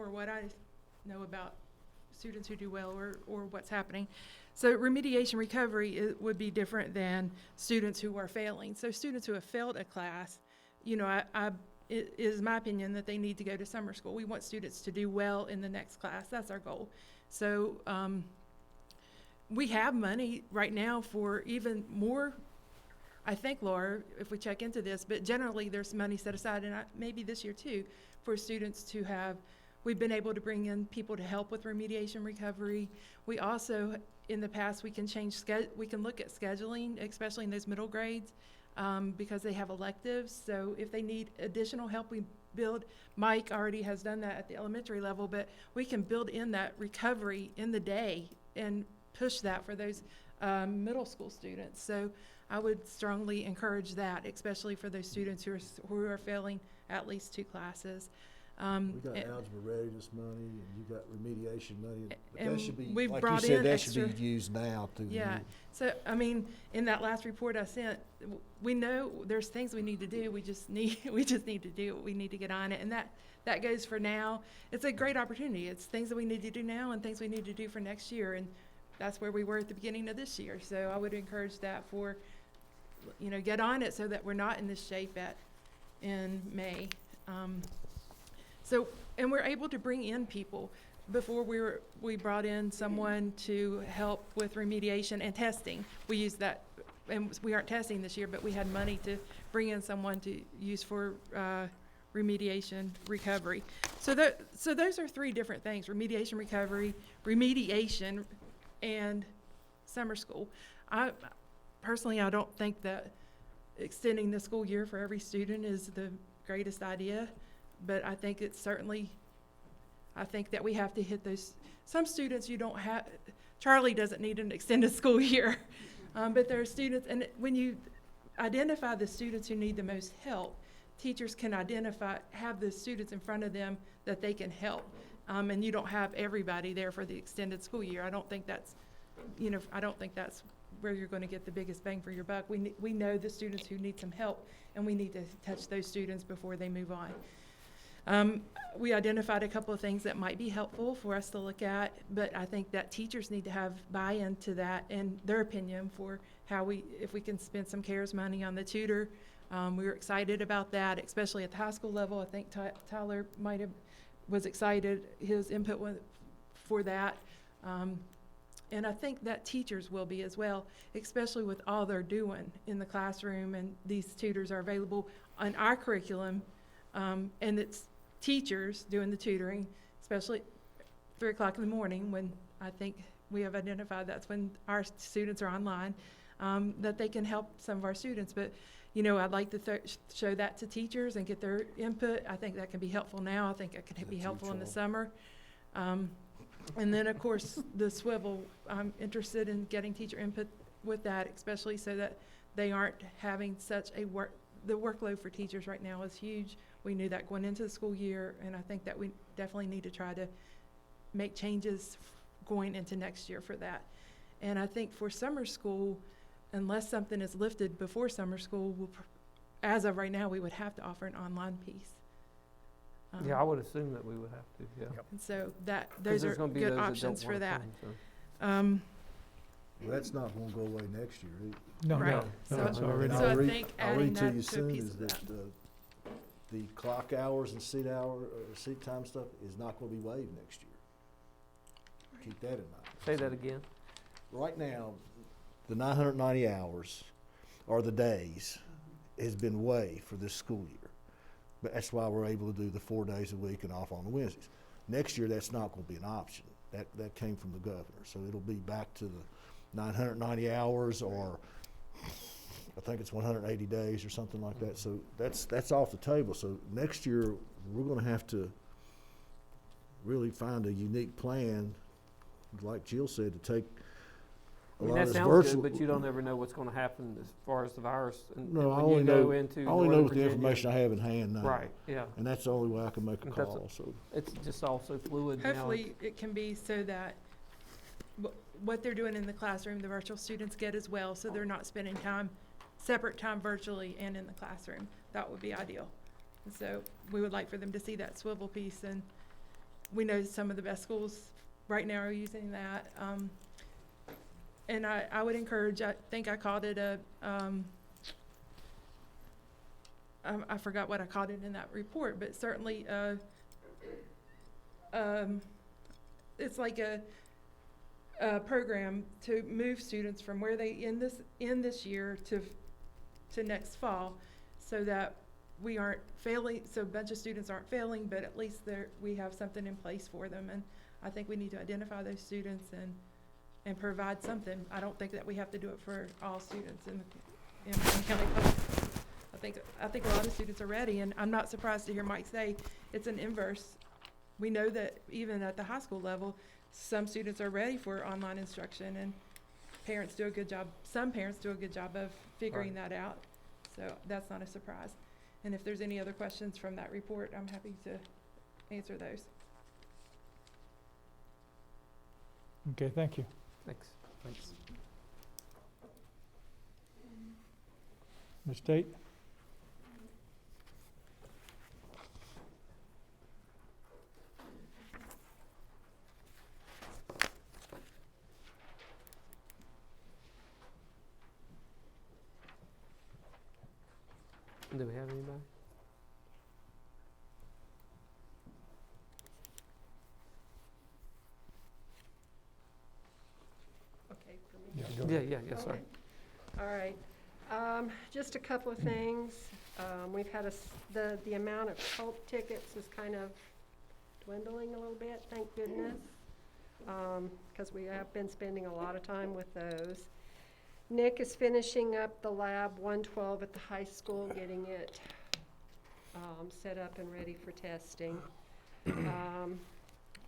what I know about students who do well or what's happening. So remediation recovery would be different than students who are failing. So students who have failed a class, you know, it is my opinion that they need to go to summer school. We want students to do well in the next class. That's our goal. So we have money right now for even more, I think, Laura, if we check into this, but generally there's money set aside, and maybe this year too, for students to have. We've been able to bring in people to help with remediation recovery. We also, in the past, we can look at scheduling, especially in those middle grades, because they have electives. So if they need additional help, we build. Mike already has done that at the elementary level, but we can build in that recovery in the day and push that for those middle school students. So I would strongly encourage that, especially for those students who are failing at least 2 classes. We got algebra readiness money, and you got remediation money, but and that should be, we've like you brought said, in that should extra- be used now to. Yeah, so, I mean, in that last report I sent, we know there's things we need to do, we just need to do it, we need to get on it, and that goes for now. It's a great opportunity, it's things that we need to do now and things we need to do for next year, and that's where we were at the beginning of this year, so I would encourage that for, you know, get on it so that we're not in this shape in May. So, and we're able to bring in people. Before we brought in someone to help with remediation and testing. We used that, and we aren't testing this year, but we had money to bring in someone to use for remediation recovery. So those are 3 different things: remediation recovery, remediation, and summer school. I don't think that extending the school year for every student is the greatest idea. But I think I think that we have to hit those. Some students you don't have, Charlie doesn't need an extended school year. But there are students, and when you identify the students who need the most help, teachers can have the students in front of them that they can help. And you don't have everybody there for the extended school year. I don't think that's where you're going to get the biggest bang for your buck. We know the students who need some help, and we need to touch those students before they move on. We identified a couple of things that might be helpful for us to look at, but I think that teachers need to have buy-in to that and their opinion for if we can spend some CARES money on the tutor. We were excited about that, especially at the high school level. I think Tyler was excited, his input for that. And I think that teachers will be as well, especially with all they're doing in the classroom, and these tutors are available on our curriculum. And it's teachers doing the tutoring, especially 3 o'clock in the morning, when I think we have identified that's when our students are online, that they can help some of our students. But, you know, I'd like to show that to teachers and get their input. I think that can be helpful now. I think it could be helpful in the summer. And then, of course, the swivel, I'm interested in getting teacher input with that, especially so that they aren't having such the workload for teachers right now is huge. We knew that going into the school year, and I think that we definitely need to try to make changes going into next year for that. And I think for summer school, unless something is lifted before summer school, as of right now, we would have to offer an online piece. Yeah, I would assume that we would have to, yeah. Yep. And so 'Cause those there's are gonna be good those that don't options for wanna that. come, so. Well, that's not gonna go away next year. No, Right. no, So- it's And already. So I I'll read- think I'll adding read to that you to a soon piece is of that the clock hours and seat time stuff is not gonna be waived next year. Keep that in mind. Say that again. Right now, the 990 hours or the days has been waived for this school year. But that's why we're able to do the 4 days a week and off on the Wednesdays. Next year, that's not gonna be an option. That came from the governor. So it'll be back to the 990 hours, or I think it's 180 days or something like that. So that's off the table. So next year, we're gonna have to really find a unique plan, like Jill said, to take I a mean, lot of that this sounds virtual. good, but you don't ever know what's gonna happen as far as the virus. And No, I when only you know, go into I only Northern know with the Virginia- information I have in hand now. Right, yeah. And that's the only way I can make a And that's call, so. It's just also fluid now. Hopefully, it can be so that what they're doing in the classroom, the virtual students get as well, so they're not spending separate time virtually and in the classroom. That would be ideal. And so we would like for them to see that swivel piece, and We know some of the best schools right now are using that. And I would encourage, I think I called it I forgot what I called it in that report, but certainly, it's like a program to move students from where they end this year to next fall, so that we aren't failing, so a bunch of students aren't failing, but at least we have something in place for them. And I think we need to identify those students and provide something. I don't think that we have to do it for all students in Wayne County Public. I think a lot of students are ready, and I'm not surprised to hear Mike say it's an inverse. We know that even at the high school level, some students are ready for online instruction, and parents do a good job. Some parents do a good job of figuring that out. So that's not a surprise. And if there's any other questions from that report, I'm happy to answer those. Okay, thank you. Thanks. Ms. Tate? Do we have anybody? Okay, for me. Go ahead. Yeah, sorry. Okay. All right. Just a couple of things. We've had the amount of Cope tickets is kind of dwindling a little bit, thank goodness, because we have been spending a lot of time with those. Nick is finishing up the lab 112 at the high school, getting it set up and ready for testing.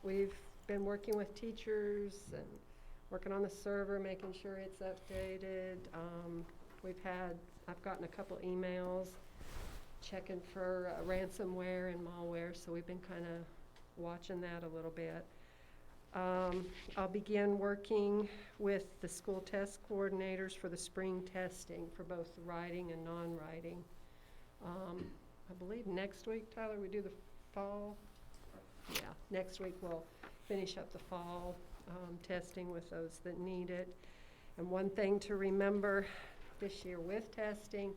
We've been working with teachers and working on the server, making sure it's updated. I've gotten a couple emails checking for ransomware and malware, so we've been kind of watching that a little bit. I'll begin working with the school test coordinators for the spring testing for both the writing and non-writing. I believe next week, Tyler, we do the fall. Yeah, next week we'll finish up the fall testing with those that need it. And one thing to remember this year with testing,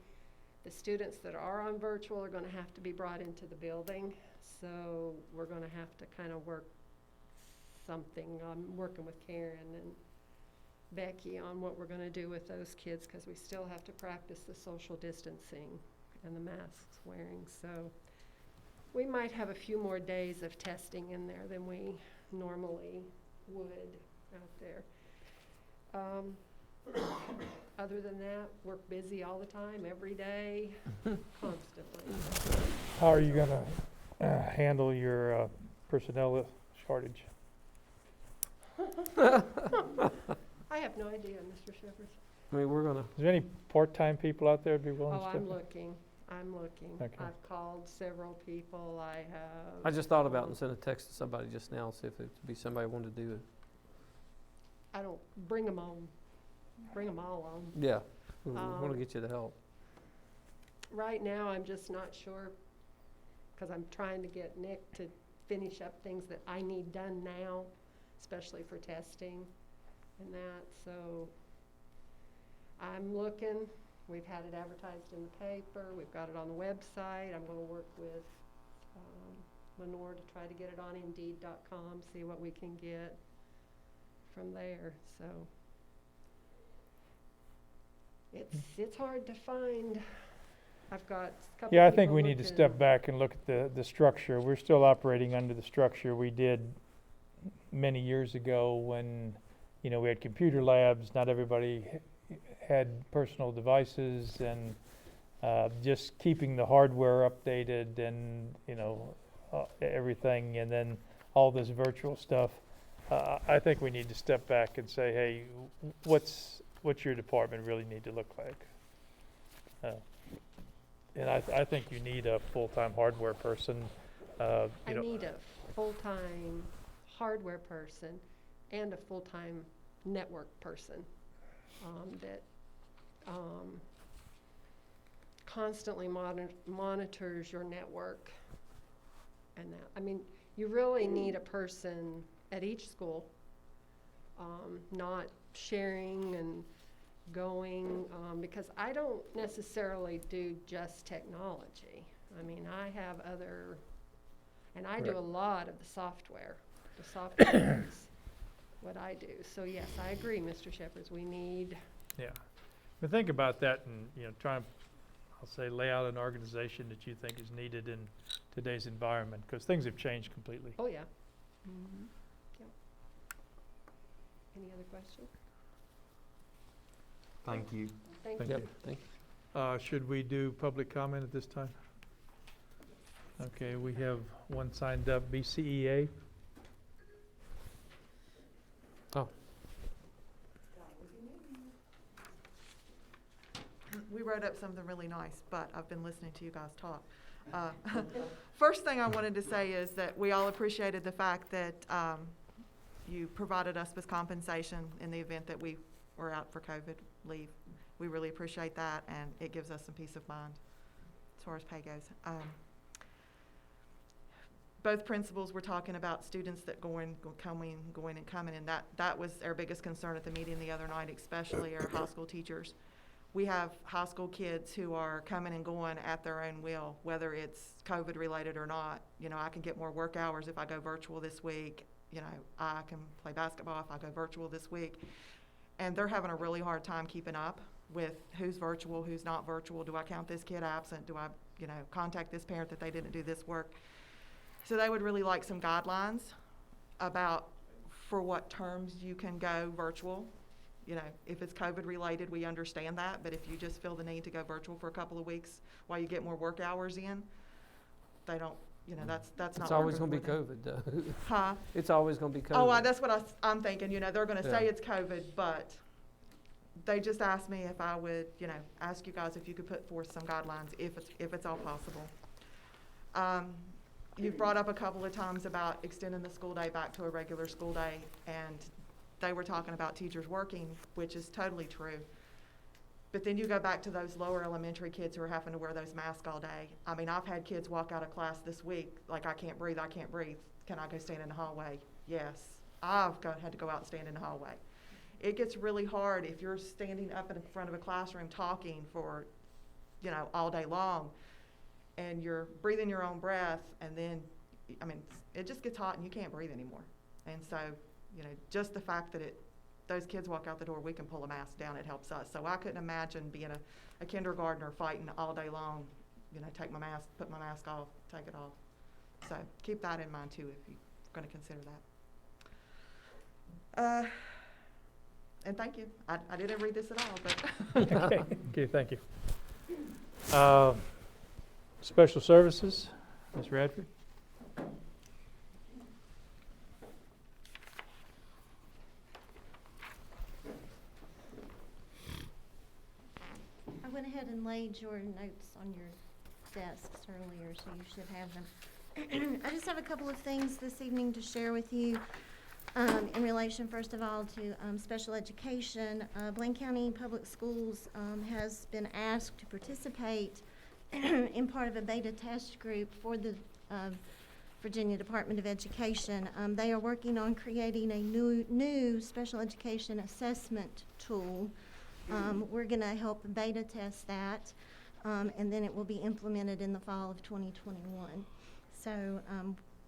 the students that are on virtual are going to have to be brought into the building. So we're going to have to kind of work something. I'm working with Karen and Becky on what we're going to do with those kids, because we still have to practice the social distancing and the masks wearing. So we might have a few more days of testing in there than we normally would out there. Other than that, we're busy all the time, every day, constantly. How are you going to handle your personnel shortage? I have no idea, Mr. Shepherd. I mean, we're gonna, Is there any part-time people out there that'd be willing Oh, to step I'm in? looking. Okay. I've called several people. I just thought about and sent a text to somebody just now, see if it'd be somebody who wanted to do it. I don't, bring them on. Bring them all on. Yeah, we want to get you the help. Right now, I'm just not sure, because I'm trying to get Nick to finish up things that I need done now, especially for testing and that. So I'm looking. We've had it advertised in the paper. We've got it on the website. I'm going to work with Lenore to try to get it on Indeed.com, see what we can get from there. So it's hard to find. I've got a couple Yeah, I people think we need to looking. step back and look at the structure. We're still operating under the structure we did many years ago when, we had computer labs. Not everybody had personal devices, and just keeping the hardware updated and, everything, and then all this virtual stuff. I think we need to step back and say, hey, what's your department really need to look like? And I think you need a full-time hardware person. I need a full-time hardware person and a full-time network person that constantly monitors your network and that. I mean, you really need a person at each school, not sharing and going, because I don't necessarily do just technology. I mean, I have other, and I do a lot of the software. The software is what I do. So yes, I agree, Mr. Shepherd, we need, Yeah. But think about that and, try and, I'll say, lay out an organization that you think is needed in today's environment, because things have changed completely. oh yeah. Yep. Any other questions? Thank you. Thank Thank you. Yep, thank you. Should we do public comment at this time? Okay, we have one signed up, BCEA. We wrote up something really nice, but I've been listening to you guys talk. First thing I wanted to say is that we all appreciated the fact that you provided us with compensation in the event that we were out for COVID leave. We really appreciate that, and it gives us some peace of mind as far as pay goes. Both principals were talking about students that going and coming, and that was our biggest concern at the meeting the other night, especially our high school teachers. We have high school kids who are coming and going at their own will, whether it's COVID related or not. I can get more work hours if I go virtual this week. I can play basketball if I go virtual this week. And they're having a really hard time keeping up with who's virtual, who's not virtual. Do I count this kid absent? Do I, contact this parent that they didn't do this work? So they would really like some guidelines about for what terms you can go virtual. If it's COVID related, we understand that, but if you just feel the need to go virtual for a couple of weeks while you get more work hours in, they don't, that's not. It's always working gonna be for them. COVID, though. Huh? It's always gonna be COVID. Oh, that's what I'm thinking, they're gonna say Yeah. it's COVID, but they just asked me if I would, ask you guys if you could put forth some guidelines, if it's all possible. You've brought up a couple of times about extending the school day back to a regular school day, and they were talking about teachers working, which is totally true. But then you go back to those lower elementary kids who are having to wear those masks all day. I mean, I've had kids walk out of class this week, like, I can't breathe. Can I go stand in the hallway? Yes. Had to go out and stand in the hallway. It gets really hard if you're standing up in front of a classroom talking for, all day long, and you're breathing your own breath, and then, it just gets hot and you can't breathe anymore. And so, just the fact that those kids walk out the door, we can pull a mask down, it helps us. So I couldn't imagine being a kindergartner fighting all day long, take my mask, put my mask off, take it off. So keep that in mind too, if you're gonna consider that. And thank you. I didn't read this at all, but. Okay, thank you. Special Services, Ms. Radford. I went ahead and laid your notes on your desks earlier, so you should have them. I just have a couple of things this evening to share with you in relation, first of all, to special education. Blaine County Public Schools has been asked to participate in part of a beta test group for the Virginia Department of Education. They are working on creating a new special education assessment tool. We're going to help beta test that, and then it will be implemented in the fall of 2021. So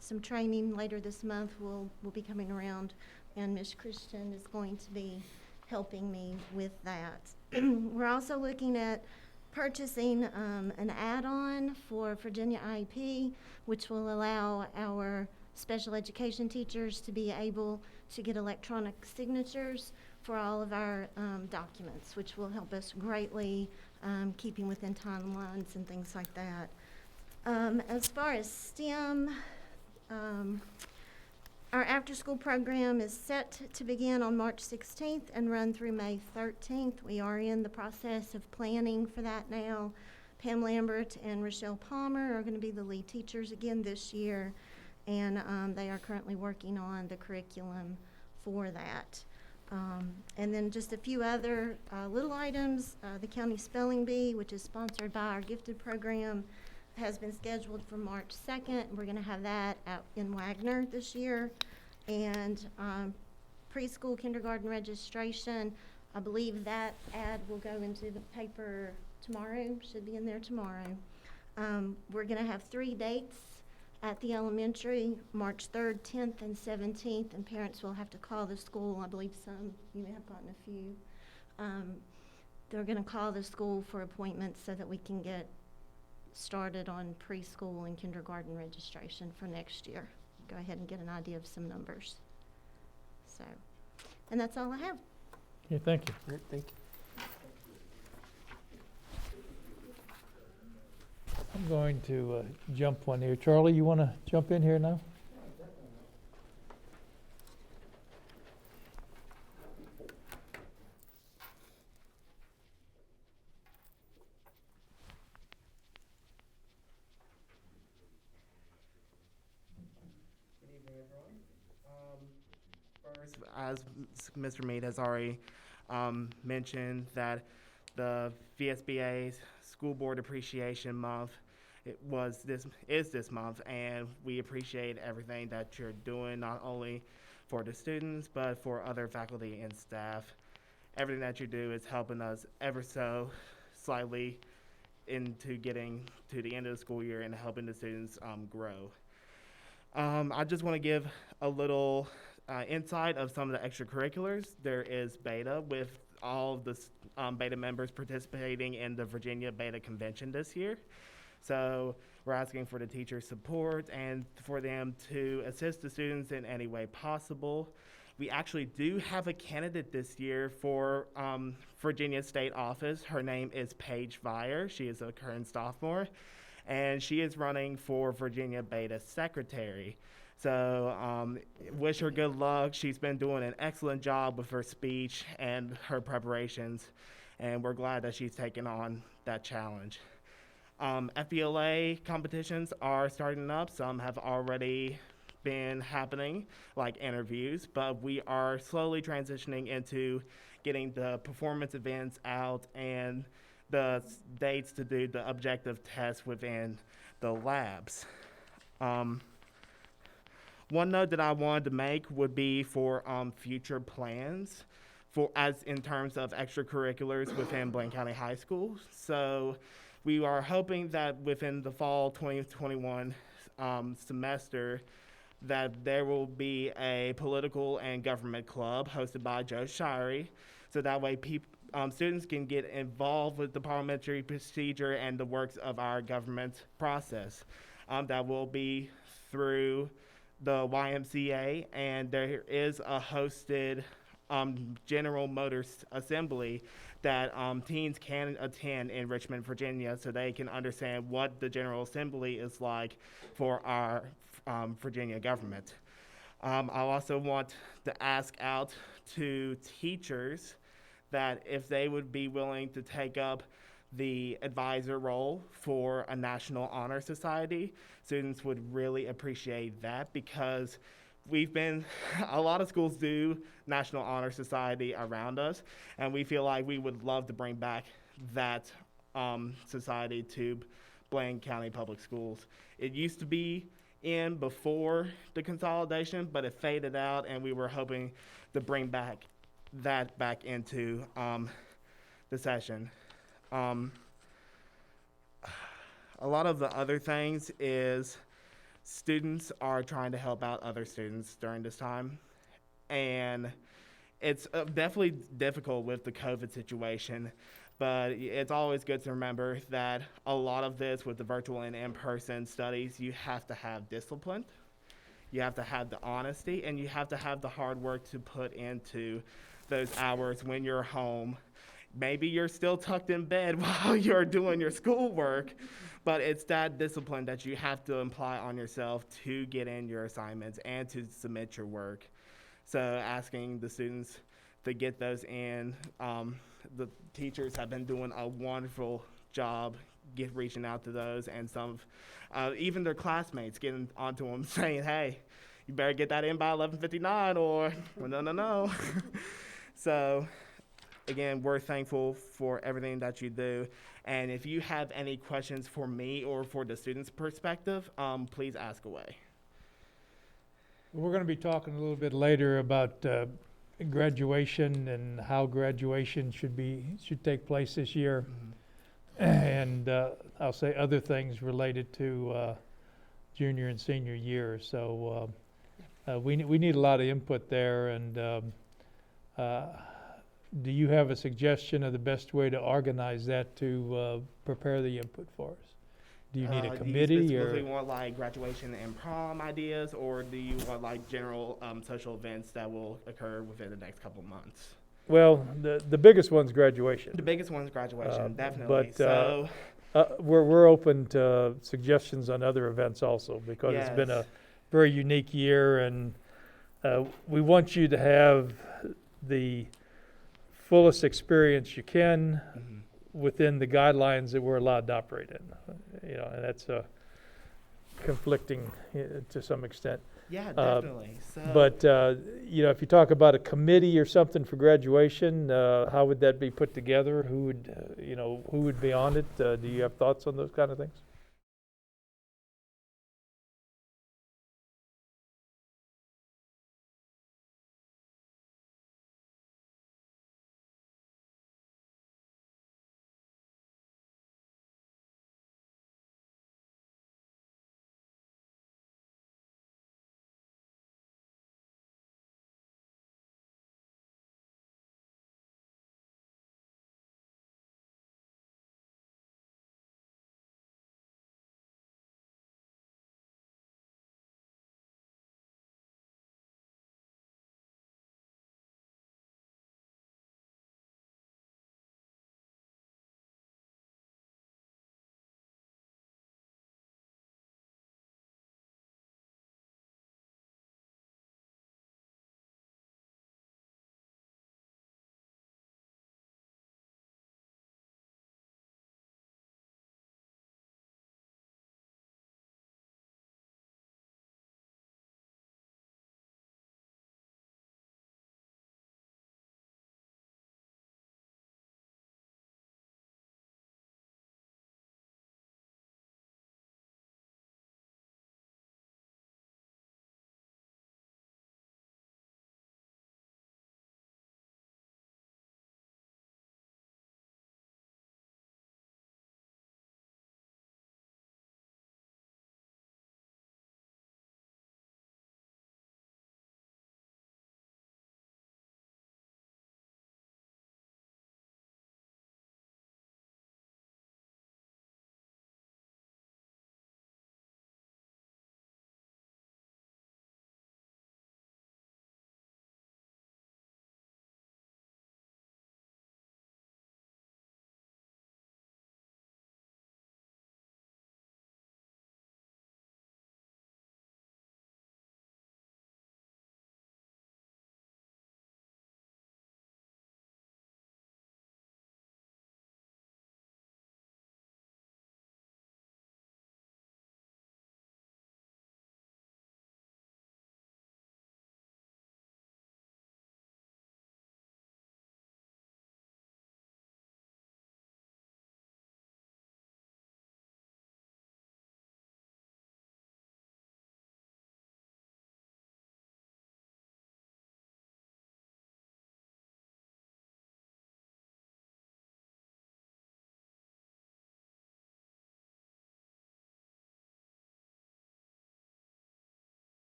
some training later this month will be coming around, and Ms. Christian is going to be helping me with that. We're also looking at purchasing an add-on for Virginia IEP, which will allow our special education teachers to be able to get electronic signatures for all of our documents, which will help us greatly keeping within timelines and things like that. As far as STEM, our after-school program is set to begin on March 16th and run through May 13th. We are in the process of planning for that now. Pam Lambert and Rochelle Palmer are going to be the lead teachers again this year, and they are currently working on the curriculum for that. And then just a few other little items. The County Spelling Bee, which is sponsored by our gifted program, has been scheduled for March 2nd. We're going to have that out in Wagner this year. And preschool kindergarten registration, I believe that ad will go into the paper tomorrow, should be in there tomorrow. We're going to have 3 dates at the elementary, March 3rd, 10th, and 17th, and parents will have to call the school. I believe some, you may have gotten a few. They're going to call the school for appointments so that we can get started on preschool and kindergarten registration for next year. Go ahead and get an idea of some numbers. So, and that's all I have. Okay, thank you. All right, thank you. I'm going to jump one here. Charlie, you want to jump in here now? Good evening, everyone. First, as Mr. Mead has already mentioned, that the VSBA's School Board Appreciation Month is this month, and we appreciate everything that you're doing, not only for the students, but for other faculty and staff. Everything that you do is helping us ever so slightly into getting to the end of the school year and helping the students grow. I just want to give a little insight of some of the extracurriculars. There is beta with all of the beta members participating in the Virginia Beta Convention this year. So we're asking for the teacher support and for them to assist the students in any way possible. We actually do have a candidate this year for Virginia State Office. Her name is Paige Vire. She is a current sophomore, and she is running for Virginia Beta Secretary. So wish her good luck. She's been doing an excellent job with her speech and her preparations, and we're glad that she's taken on that challenge. FBLA competitions are starting up. Some have already been happening, like interviews, but we are slowly transitioning into getting the performance events out and the dates to do the objective tests within the labs. One note that I wanted to make would be for future plans as in terms of extracurriculars within Blaine County High School. So we are hoping that within the fall 2021 semester that there will be a political and government club hosted by Joe Shirey, so that way students can get involved with the parliamentary procedure and the works of our government process. That will be through the YMCA, and there is a hosted General Motors Assembly that teens can attend in Richmond, Virginia, so they can understand what the General Assembly is like for our Virginia government. I also want to ask out to teachers that if they would be willing to take up the advisor role for a National Honor Society. Students would really appreciate that, because a lot of schools do National Honor Society around us, and we feel like we would love to bring back that society to Blaine County Public Schools. It used to be in before the consolidation, but it faded out, and we were hoping to bring that back into the session. A lot of the other things is students are trying to help out other students during this time, and it's definitely difficult with the COVID situation, but it's always good to remember that a lot of this with the virtual and in-person studies, you have to have discipline, you have to have the honesty, and you have to have the hard work to put into those hours when you're home. Maybe you're still tucked in bed while you're doing your schoolwork, but it's that discipline that you have to apply on yourself to get in your assignments and to submit your work. So asking the students to get those in. The teachers have been doing a wonderful job reaching out to those, and some even their classmates getting onto them saying, hey, you better get that in by 11:59 or well, no. So again, we're thankful for everything that you do. And if you have any questions for me or for the students' perspective, please ask away. We're going to be talking a little bit later about graduation and how graduation should take place this year. And I'll say other things related to junior and senior year. So we need a lot of input there. And do you have a suggestion of the best way to organize that to prepare the input for us? Do you need a committee Do you or? specifically want like graduation and prom ideas, or do you want like general social events that will occur within the next couple of months? Well, the biggest one's graduation. The biggest one is graduation, definitely. But So we're open to suggestions on other events also, because it's been a yes. very unique year, and we want you to have the fullest experience you can within the guidelines that we're allowed to operate in. You know, and that's conflicting to some extent. Yeah, definitely. But you know, if you talk about a committee or something for graduation, how would that be put together? Who would be on it? Do you have thoughts on those kind of things?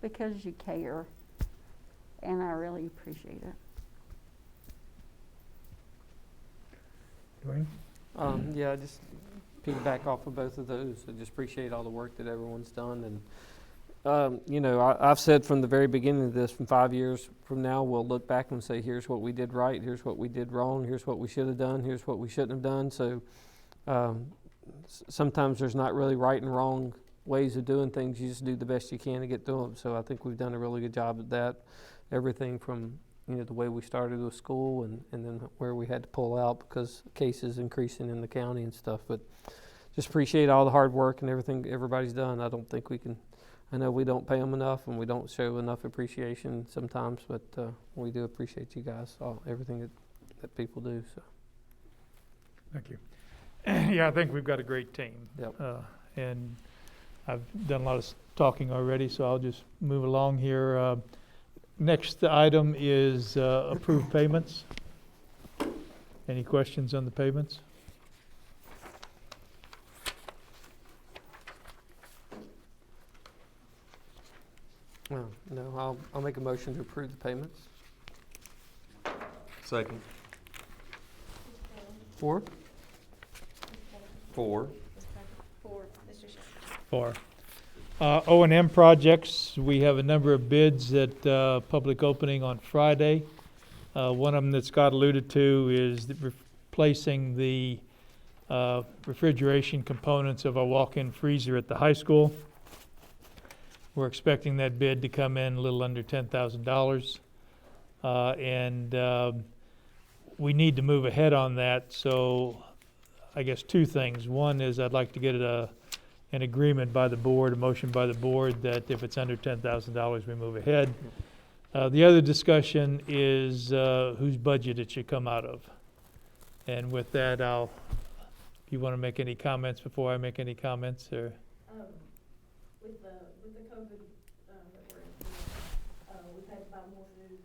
because you care, and I really appreciate it. Dwayne? Yeah, just piggyback off of both of those. I just appreciate all the work that everyone's done. And, you know, I've said from the very beginning of this, from 5 years from now, we'll look back and say, here's what we did right, here's what we did wrong, here's what we should have done, here's what we shouldn't have done. So sometimes there's not really right and wrong ways of doing things. You just do the best you can to get through them. So I think we've done a really good job at that. Everything from, you know, the way we started with school and then where we had to pull out because cases increasing in the county and stuff. But just appreciate all the hard work and everything everybody's done. I don't think we can, I know we don't pay them enough and we don't show enough appreciation sometimes, but we do appreciate you guys, everything that people do. So. Thank you. Yeah, I think we've got a great team. Yep. And I've done a lot of talking already, so I'll just move along here. Next item is approved payments. Any questions on the payments? No, I'll make a motion to approve the payments. Second. 4? 4. Four, Mr. Shepherd. For O&M projects, we have a number of bids at public opening on Friday. One of them that Scott alluded to is replacing the refrigeration components of our walk-in freezer at the high school. We're expecting that bid to come in a little under $10,000. And we need to move ahead on that, so I guess two things. One is I'd like to get an agreement by the board, a motion by the board that if it's under $10,000, we move ahead. The other discussion is whose budget it should come out of. And with that, you want to make any comments before I make any comments, or? With the COVID that we're in, we've had to buy more food,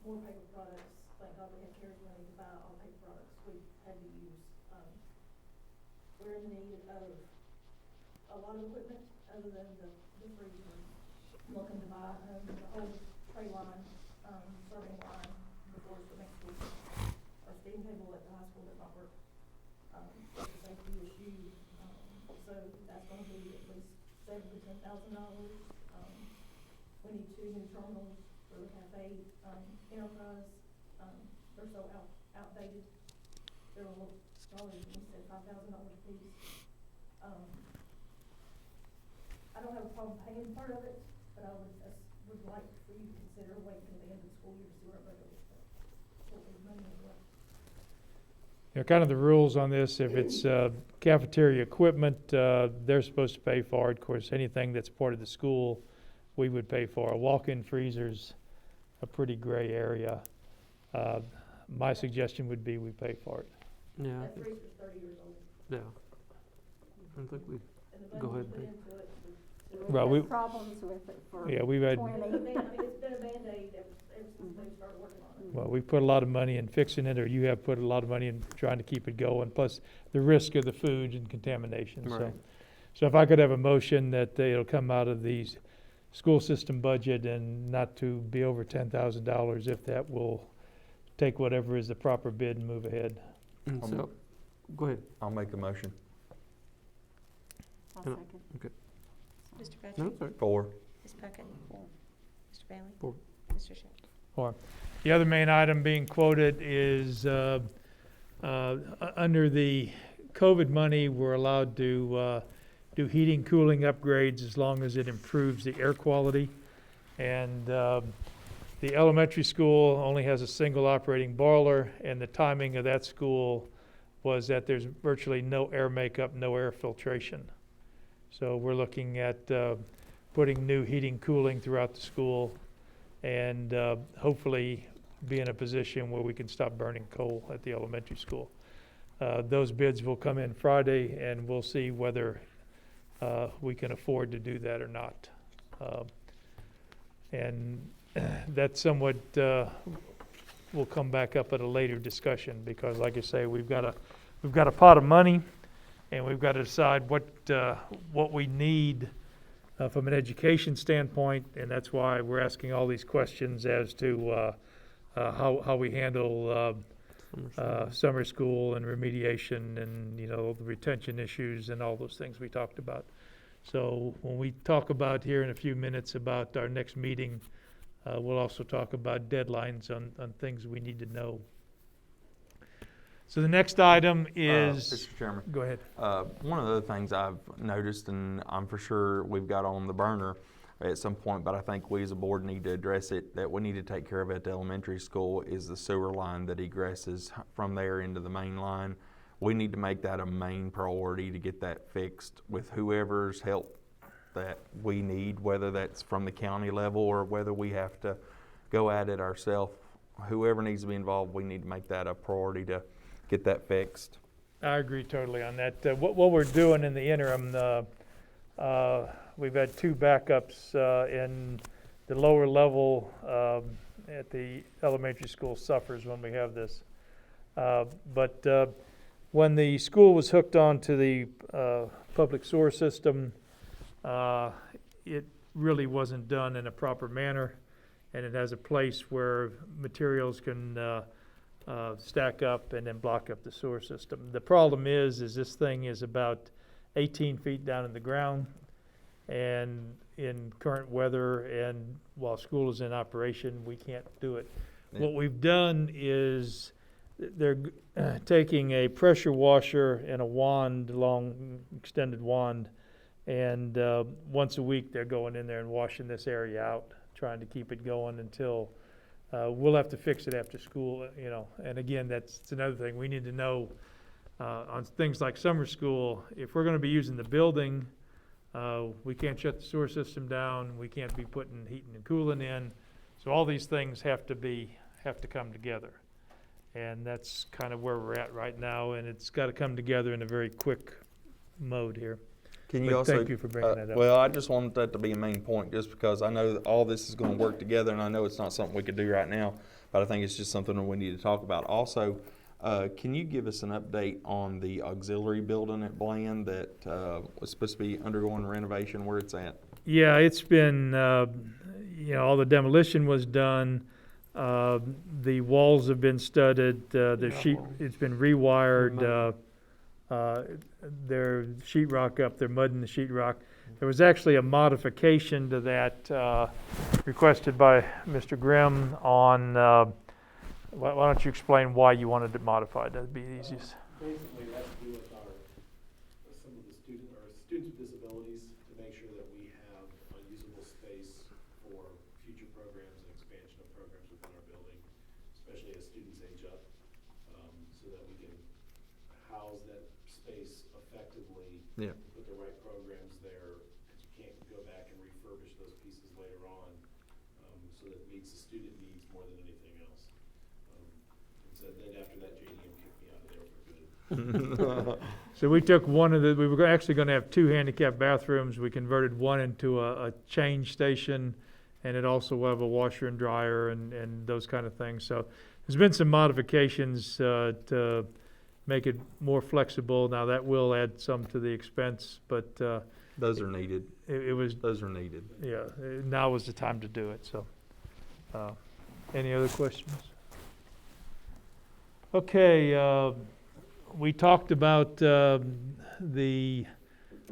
more paper products. Thank God we had CARES money to buy all paper products we had to use. We're in need of a lot of equipment other than the freezer. Looking to buy the whole tray line, serving line before the next week. Our steam table at the high school does not work. It's a safety issue. So that's going to be at least $7,000 to $10,000. We need 2 new terminals for the cafe enterprise. They're so outdated. They're a little smaller than we said, $5,000 a piece. I don't have a problem paying part of it, but I would like for you to consider waiting until the end of the school year to see what our budget looks like. What the money is left. You know, kind of the rules on this, if it's cafeteria equipment, they're supposed to pay for it. Of course, anything that's part of the school, we would pay for. A walk-in freezer's a pretty gray area. My suggestion would be we pay for it. Yeah. That freezer's 30 years old. Yeah. I think we And the go money ahead we and put into it was Well, we, Problems with it for yeah, we've had, 20. it's been a Band-Aid ever since they started working on it. well, we've put a lot of money in fixing it, or you have put a lot of money in trying to keep it going, plus the risk of the food and contamination. Right. So if I could have a motion that it'll come out of the school system budget and not to be over $10,000, if that will take whatever is the proper bid and move ahead. And so, go ahead. I'll make a motion. I'll Can I- second. Okay. Mr. Patrick? No, sorry. 4. Ms. Puckett? Mr. Bailey? Four. Mr. Shepherd? The other main item being quoted is under the COVID money, we're allowed to do heating, cooling upgrades as long as it improves the air quality. And the elementary school only has a single operating boiler, and the timing of that school was that there's virtually no air makeup, no air filtration. So we're looking at putting new heating, cooling throughout the school, and hopefully be in a position where we can stop burning coal at the elementary school. Those bids will come in Friday, and we'll see whether we can afford to do that or not. And that somewhat will come back up at a later discussion, because like I say, we've got a pot of money, and we've got to decide what we need from an education standpoint, and that's why we're asking all these questions as to how we handle summer school and remediation and, the retention issues and all those things we talked about. So when we talk about here in a few minutes about our next meeting, we'll also talk about deadlines on things we need to know. So the next item is... Mr. Chairman. Go ahead. One of the other things I've noticed, and I'm for sure we've got on the burner at some point, but I think we as a board need to address it, that we need to take care of at the elementary school, is the sewer line that egresses from there into the main line. We need to make that a main priority to get that fixed with whoever's help that we need, whether that's from the county level or whether we have to go at it ourselves. Whoever needs to be involved, we need to make that a priority to get that fixed. I agree totally on that. What we're doing in the interim, we've had 2 backups in the lower level at the elementary school suffers when we have this. But when the school was hooked onto the public sewer system, it really wasn't done in a proper manner, and it has a place where materials can stack up and then block up the sewer system. The problem is this thing is about 18 feet down in the ground, and in current weather and while school is in operation, we can't do it. Yeah. What we've done is they're taking a pressure washer and a wand, long extended wand, and once a week they're going in there and washing this area out, trying to keep it going until we'll have to fix it after school, And again, that's another thing. We need to know on things like summer school, if we're going to be using the building, we can't shut the sewer system down. We can't be putting heating and cooling in. So all these things have to come together. And that's kind of where we're at right now. And it's got to come together in a very quick mode here. Can you But also, thank you for bringing that up. Well, I just wanted that to be a main point, just because I know that all this is going to work together, and I know it's not something we could do right now, but I think it's just something that we need to talk about. Also, can you give us an update on the auxiliary building at Bland that was supposed to be undergoing renovation, where it's at? Yeah, it's been, all the demolition was done. The walls have been studded. The sheet, it's been rewired. Their sheetrock up, they're mudding the sheetrock. There was actually a modification to that requested by Mr. Grimm on, why don't you explain why you wanted it modified? That'd be the easiest. Basically, it has to do with some of the students with disabilities, to make sure that we have a usable space for future programs and expansion of programs within our building, especially as students age up, so that we can house that space effectively. Yeah. Put the right programs there, because you can't go back and refurbish those pieces later on, so that it meets the student needs more than anything else. And so then after that, JDM kicked me out of there for good. So we took we were actually going to have 2 handicap bathrooms. We converted one into a change station, and it also will have a washer and dryer and those kind of things. So there's been some modifications to make it more flexible. Now that will add some to the expense, but Those are needed. Those are needed. Yeah, now is the time to do it. So, any other questions? Okay, we talked about the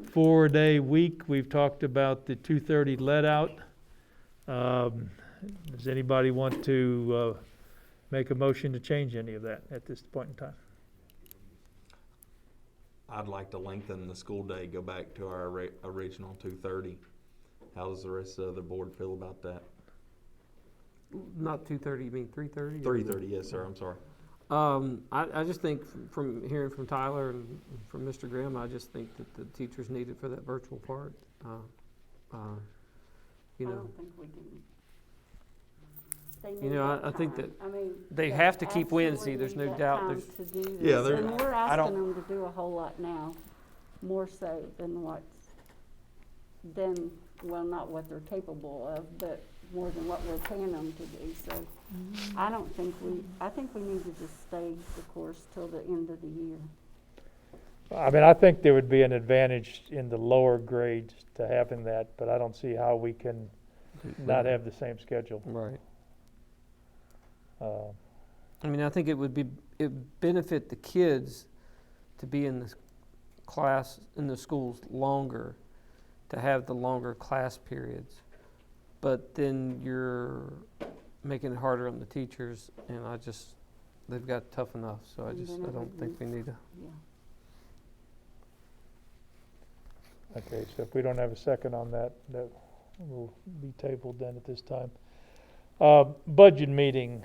4-day week. We've talked about the 2:30 let out. Does anybody want to make a motion to change any of that at this point in time? I'd like to lengthen the school day, go back to our original 2:30. How does the rest of the board feel about that? Not 2:30, you mean 3:30? 3:30, yes, sir, I'm sorry. I just think from hearing from Tyler and from Mr. Grimm, I just think that the teachers need it for that virtual part. I don't think we can. They You need know, that I think time. that I mean, they they have to keep Wednesday, absolutely there's no need that doubt. time There's- to do this. Yeah, they're- And we're I asking don't- them to do a whole lot now, more so than not what they're capable of, but more than what we're paying them to do. So I think we need to just stay the course till the end of the year. I mean, I think there would be an advantage in the lower grades to having that, but I don't see how we can not have the same schedule. Right. Uh, I mean, I think it would benefit the kids to be in the class, in the schools longer, to have the longer class periods. But then you're making it harder on the teachers, and they've got tough enough, so I don't think we need to. Okay, so if we don't have a second on that, that will be tabled then at this time. Budget meeting,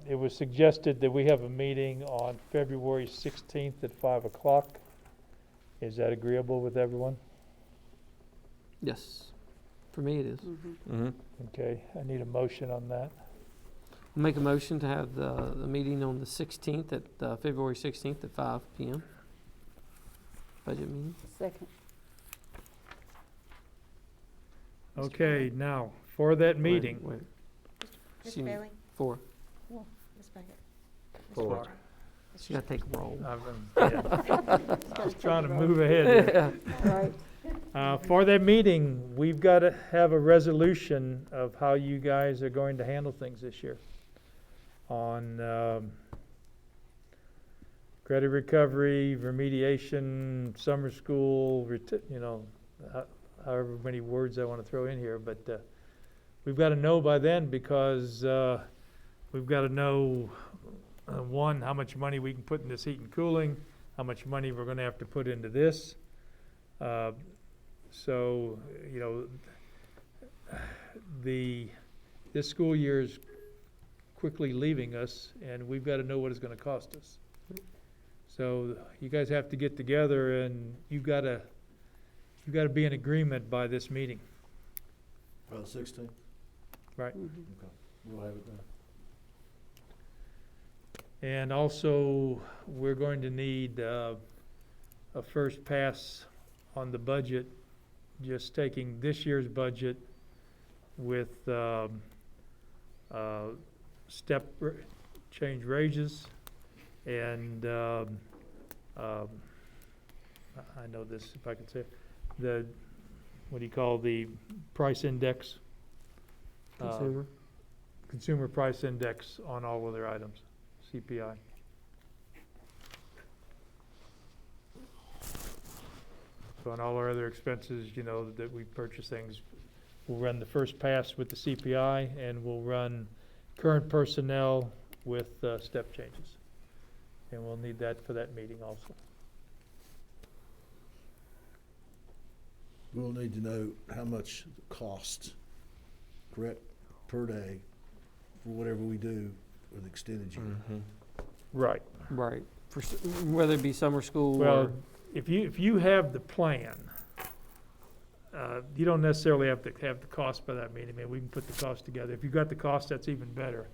it was suggested that we have a meeting on February 16th at 5 o'clock. Is that agreeable with everyone? Yes, for me it is. Mm-hmm. Okay, I need a motion on that. Make a motion to have the meeting on the 16th, at February 16th at 5 p.m. Budget meeting. Second. Okay, now, for that meeting. Wait. Mr. Bailey? 4. Ms. Puckett? Four. You gotta take a roll. Just trying to move ahead here. Right. For that meeting, we've got to have a resolution of how you guys are going to handle things this year on credit recovery, remediation, summer school, however many words I want to throw in here. But we've got to know by then, because we've got to know, one, how much money we can put in this heat and cooling, how much money we're going to have to put into this. So, this school year is quickly leaving us, and we've got to know what it's going to cost us. So you guys have to get together, and you've got to be in agreement by this meeting. By the 16th? Right. Okay, we'll have it done. And also, we're going to need a first pass on the budget, just taking this year's budget with step change raises and I know this, if I can say it, the, what do you call the price index? Consumer price index on all of their items, CPI. So on all our other expenses, that we purchase things, we'll run the first pass with the CPI, and we'll run current personnel with step changes. And we'll need that for that meeting also. We'll need to know how much it costs, correct, per day for whatever we do with extended year. Mm-hmm. Right. Right. Whether it be summer school Well, or... if you have the plan, you don't necessarily have to have the cost by that meeting. I mean, we can put the cost together. If you've got the cost, that's even better.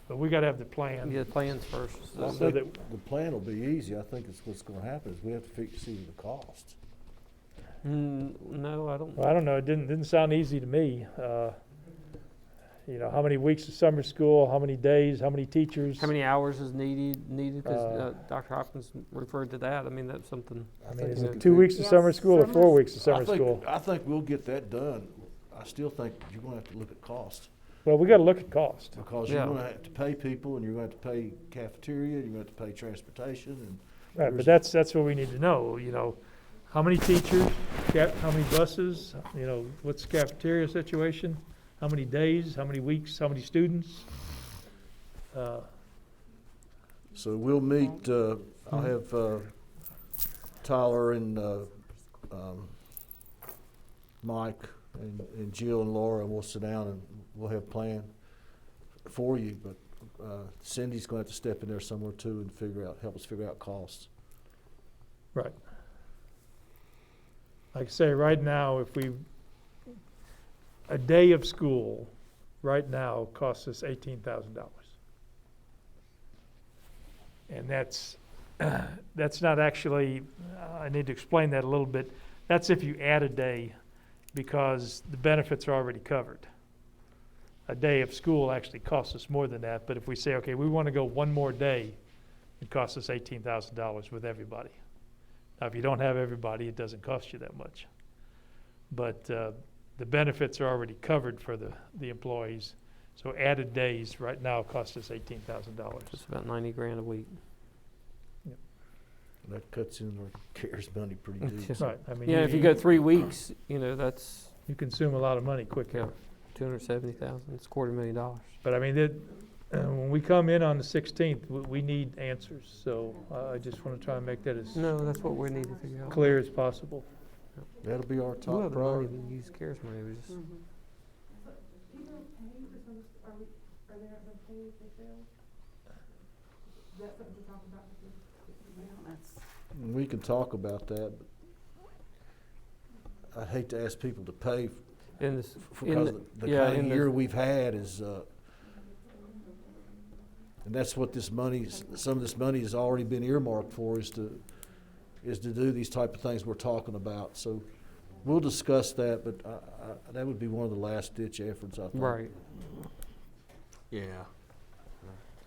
But we got to have the plan. Yeah, plans first. I So think that- the plan will be easy. I think it's what's gonna happen is we have to see the cost. No, I don't. Well, I don't know. It didn't sound easy to me. How many weeks of summer school, how many days, how many teachers? How many hours is needed? Because Dr. Hopkins referred to that. I mean, that's something. I mean, is we it can 2 weeks of Yes, summer school or 4 summer- weeks of summer school? I think we'll get that done. I still think you're gonna have to look at cost, Well, we got to look at cost. because Yeah. you're gonna have to pay people, and you're gonna have to pay cafeteria, and you're gonna have to pay transportation, and Right, but that's what we need to know. How many teachers, how many buses, what's the cafeteria situation? How many days, how many weeks, how many students? so we'll meet, I'll have Tyler and Mike and Jill and Laura, and we'll sit down and we'll have a plan for you, but Cindy's gonna have to step in there somewhere too and help us figure out costs. Right. Like I say, right now, a day of school right now costs us $18,000. And that's not actually, I need to explain that a little bit. That's if you add a day, because the benefits are already covered. A day of school actually costs us more than that, but if we say, okay, we want to go one more day, it costs us $18,000 with everybody. Now, if you don't have everybody, it doesn't cost you that much. But the benefits are already covered for the employees. So added days right now cost us $18,000. Just about 90 grand a week. That cuts in our CARES money pretty deep. Right. I mean, Yeah, if you go 3 weeks, you know, that's, you consume a lot of money yeah, quickly. 270,000, it's $250,000. But I mean, when we come in on the 16th, we need answers. So I just want to try and make that as No, that's what we need to figure out. clear as possible. That'll be our We'll top have the money priority. to use CARES money, we just, Do you know pay for some, are they not gonna pay if they fail? Is that something to talk about with you? We can talk about that, but I'd hate to ask people to pay in this, because the yeah, kind in of the- year we've had is, and that's what some of this money has already been earmarked for, is to do these type of things we're talking about. So we'll discuss that, but that would be one of the last ditch efforts, I think. right. Yeah.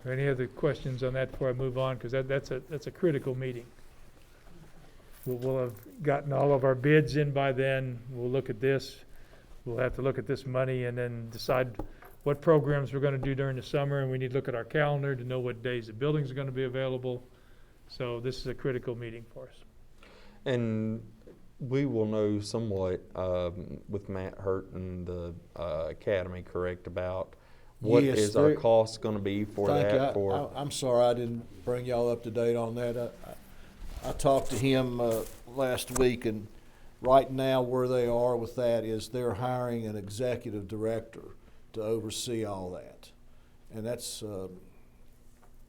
Are any other questions on that before I move on? Because that's a critical meeting. We'll have gotten all of our bids in by then. We'll look at this. We'll have to look at this money and then decide what programs we're going to do during the summer. And we need to look at our calendar to know what days the buildings are going to be available. So this is a critical meeting for us. And we will know somewhat with Matt Hurt and the academy, correct, about what Yes, is our there- cost going to be for Thank you. that? For I'm sorry I didn't bring y'all up to date on that. I talked to him last week, and right now where they are with that is they're hiring an executive director to oversee all that. And that's,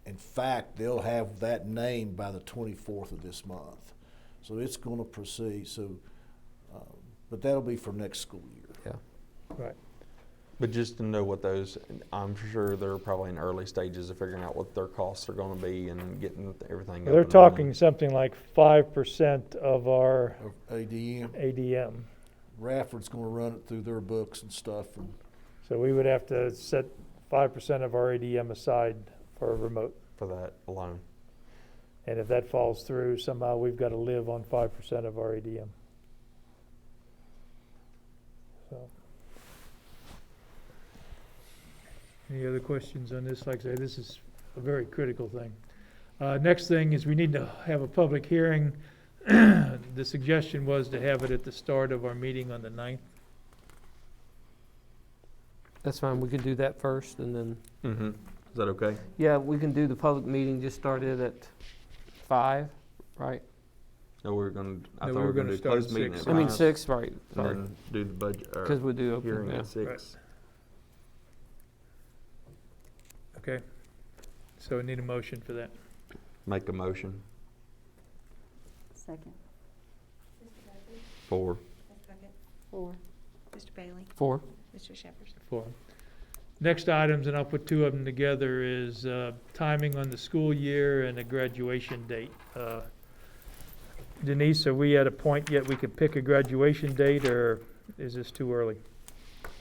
in fact, they'll have that named by the 24th of this month. So it's going to proceed. So, but that'll be for next school year. Yeah. Right. But just to know what those, I'm sure they're probably in early stages of figuring out what their costs are going to be and getting everything. They're up and talking running. something like 5% of our Of ADM. ADM. Rafford's going to run it through their books and stuff. And So we would have to set 5% of our ADM aside for a remote. for that alone. And if that falls through, somehow we've got to live on 5% of our ADM. So. Any other questions on this? Like I say, this is a very critical thing. Next thing is we need to have a public hearing. The suggestion was to have it at the start of our meeting on the 9th. That's fine, we can do that first, and then, Mm-hmm. Is that okay? yeah, we can do the public meeting, just start it at 5, right? No, we were going to, I No, thought we were we were going gonna to do start at closed meeting 6. at I mean, 5, 6, right, and sorry, then do the budget, because we do open, hearing yeah. at 6. Right. Okay. So we need a motion for that. Make a motion Second. for. Ms. Puckett? 4. Mr. Bailey? 4. Mr. Shepherd? For. Next items, and I'll put two of them together, is timing on the school year and a graduation date. Denise, are we at a point yet we can pick a graduation date, or is this too early? Three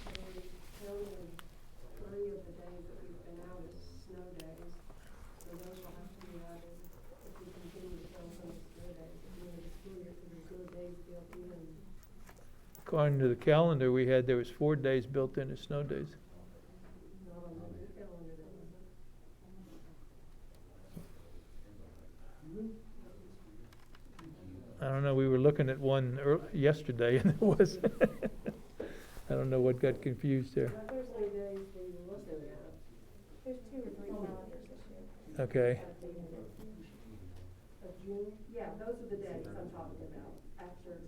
of the days that we've been out is snow days, so those will have to be added if we continue to film some of the snow days at the end of the school year, because there's no days built in. According to the calendar we had, there was 4 days built in as snow days. Not on the calendar, that wasn't. I don't know, we were looking at one yesterday, and it was, I don't know what got confused there. Thursday days we were looking at. There's 2 or 3 calendars this year. Okay, Of June, yeah, those are the days I'm talking about, after,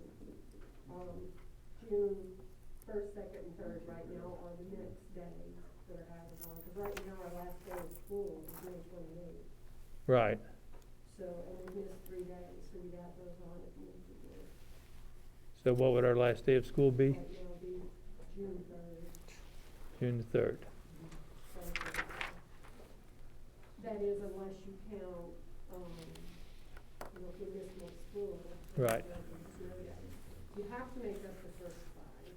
June first, second, and third right now are the next days that are added on, because right now our last day of school is June 28th. right. So, and we missed 3 days, so we'd add those on if needed to do. So what would our last day of school be? Right now it'll be June 3rd. June the 3rd. So, that is unless you count, if we miss more school. Right. Snow days. You have to make up the first 5,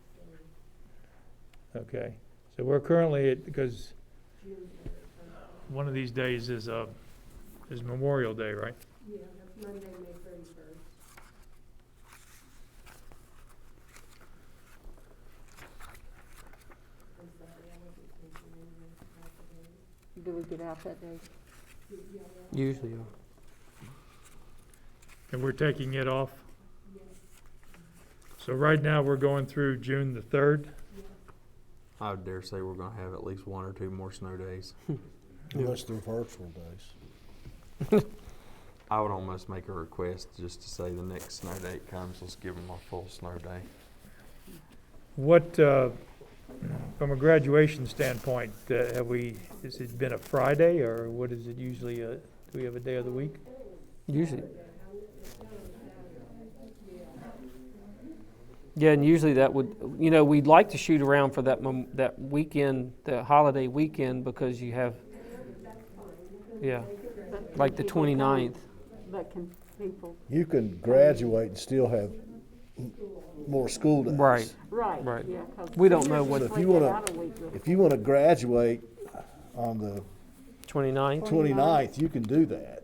so Okay, so we're currently at, because June 3rd. one of these days is Memorial Day, right? Yeah, that's Monday, May 31st. Do we get out that day? Usually, And we're taking it off? So right now, we're going through June the 3rd. I would dare say we're gonna have at least 1 or 2 more snow days. Unless they're virtual days. I would almost make a request just to say the next snow date comes, let's give them a full snow day. What, from a graduation standpoint, has it been a Friday, or what is it usually, do we have a day of the week? usually. Yeah, and usually that would, we'd like to shoot around for that that weekend, the holiday weekend, because you have, like the 29th. That can people. You can graduate and still have more school days. Right. Right, yeah. 'Cause We don't know seniors what- just So if you wait it wanna- out a week before. If you wanna graduate on the 29th? 29th, you can do that.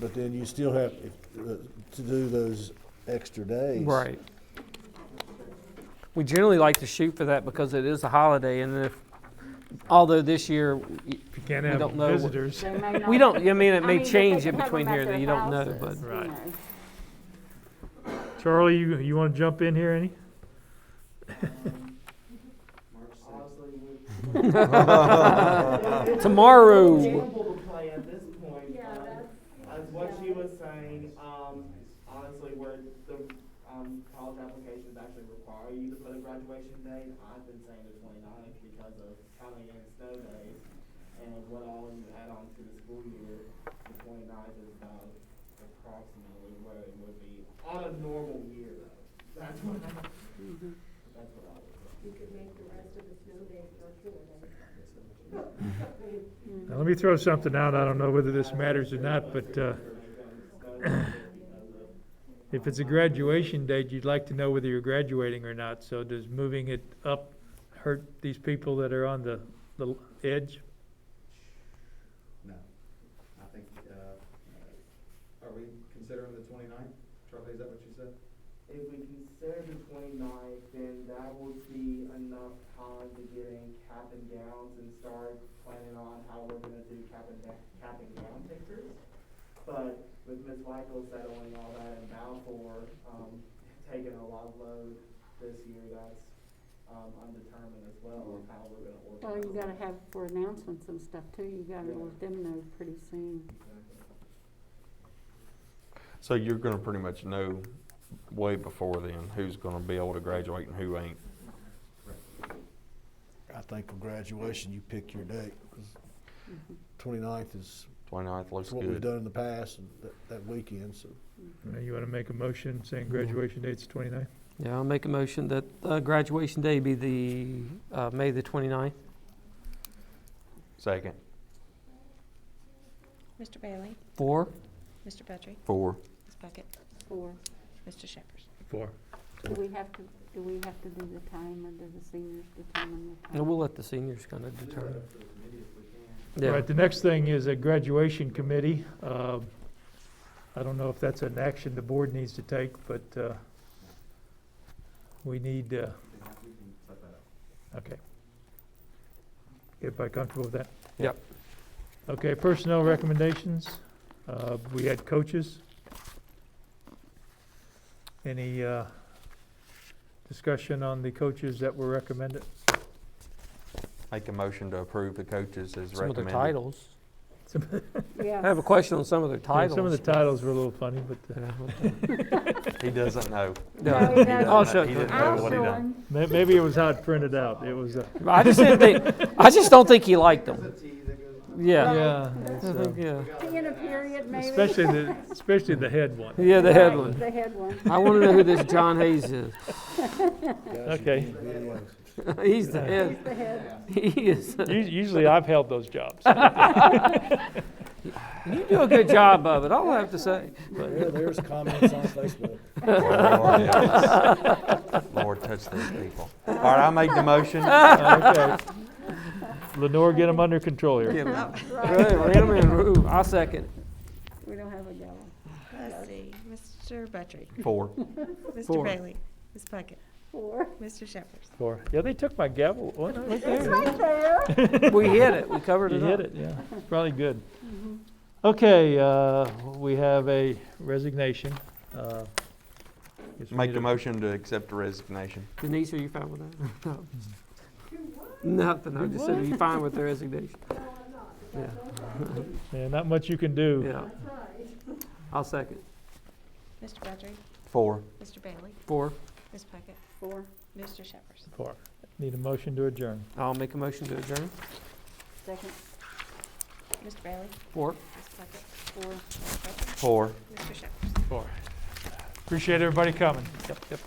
But then you still have to do those extra days. Right. We generally like to shoot for that because it is a holiday, and although this year, If you can't We have don't know what- visitors. They may not- we don't, it may but change they it can have between them at here, that their you don't know, houses, but. you Right. know. Charlie, you want to jump in here any? Tomorrow. Gamble to play at this point, as what she was saying, honestly, where the, college applications actually require you to put a graduation date, I've been saying the 29th because of counting in snow days, and what all you add on to the school year, the 29th is about approximately where it would be on a normal year, though. That's what I would say. You could make the rest of the snow days virtual then. Now, let me throw something out. I don't know whether this matters or not, but if it's a graduation date, you'd like to know whether you're graduating or not. So does moving it up hurt these people that are on the edge? No. I think, are we considering the 29th? Charlie, is that what you said? If we consider the 29th, then that would be enough time to get in cap and gowns and start planning on how we're gonna do cap and gown pictures. But with Ms. Michael settling all that in Balfour, taking a lot of load this year, that's undetermined as well of how we're gonna Well, organize. you gotta have for announcements and stuff too, you gotta let them know pretty soon. So you're gonna pretty much know way before then who's gonna be able to graduate and who ain't. I think for graduation, you pick your date. 'Cause 29th is 29th looks what we've good. done in the past, and that weekend, so. You want to make a motion saying graduation date's 29th? Yeah, I'll make a motion that graduation day be the May the 29th. Second. Mr. Bailey? 4? Mr. Petrie? 4. Ms. Puckett? 4. Mr. Shepherd? 4. Do we have to do the time, or do the seniors determine the time? No, we'll let the seniors kind of determine. All Yeah. right, the next thing is a graduation committee. I don't know if that's an action the board needs to take, but we need, okay. Everybody comfortable with that? Yep. Okay, personnel recommendations. We had coaches. Any discussion on the coaches that were recommended? Make a motion to approve the coaches as Some of their recommended. titles. Yeah. I have a question on some of their titles. Some of the titles were a little funny, but He doesn't know. No, No, he doesn't. I'll show He you. didn't know I'll what he show done. him. maybe it was how it printed out. It was, I just don't think he liked them. Yeah. yeah, I it's, think, yeah. T in a period, maybe? especially the head one. Yeah, the head Right, one. The head one. I want to know who this John Hayes is. Okay. He's the head. He's the head. He is. Usually I've held those jobs. You do a good job of it, all I have to say. There's comments on Facebook. Lord, touch those people. All right, I make the motion. Okay. Lenore, get them under control here. Get 'em. Right, bring 'em in. Ooh, I'll second. We don't have a gavel. Let's see. Mr. Petrie? 4. Mr. Four. Bailey? Ms. Puckett? 4. Mr. Shepherd. 4. Yeah, they took my gavel. Oh, no, right It's there. right there. We hit it, we covered You it hit up. it, yeah. It's probably good. Okay, we have a resignation. Guess we Make need a motion to accept the resignation. Denise, are you fine with that? No. Nothing, I just said, are you fine with the resignation? Yeah, Yeah, not much you can do. yeah. I'll second. Mr. Petrie, 4. Mr. Bailey, 4, Ms. Puckett, 4. Mr. Shepherd. 4. Need a motion to adjourn. I'll make a motion to adjourn. Second. Mr. Bailey, 4. Ms. Puckett, 4. Ms. Petrie, 4. Mr. Shepherd. 4. Appreciate everybody coming. Yep.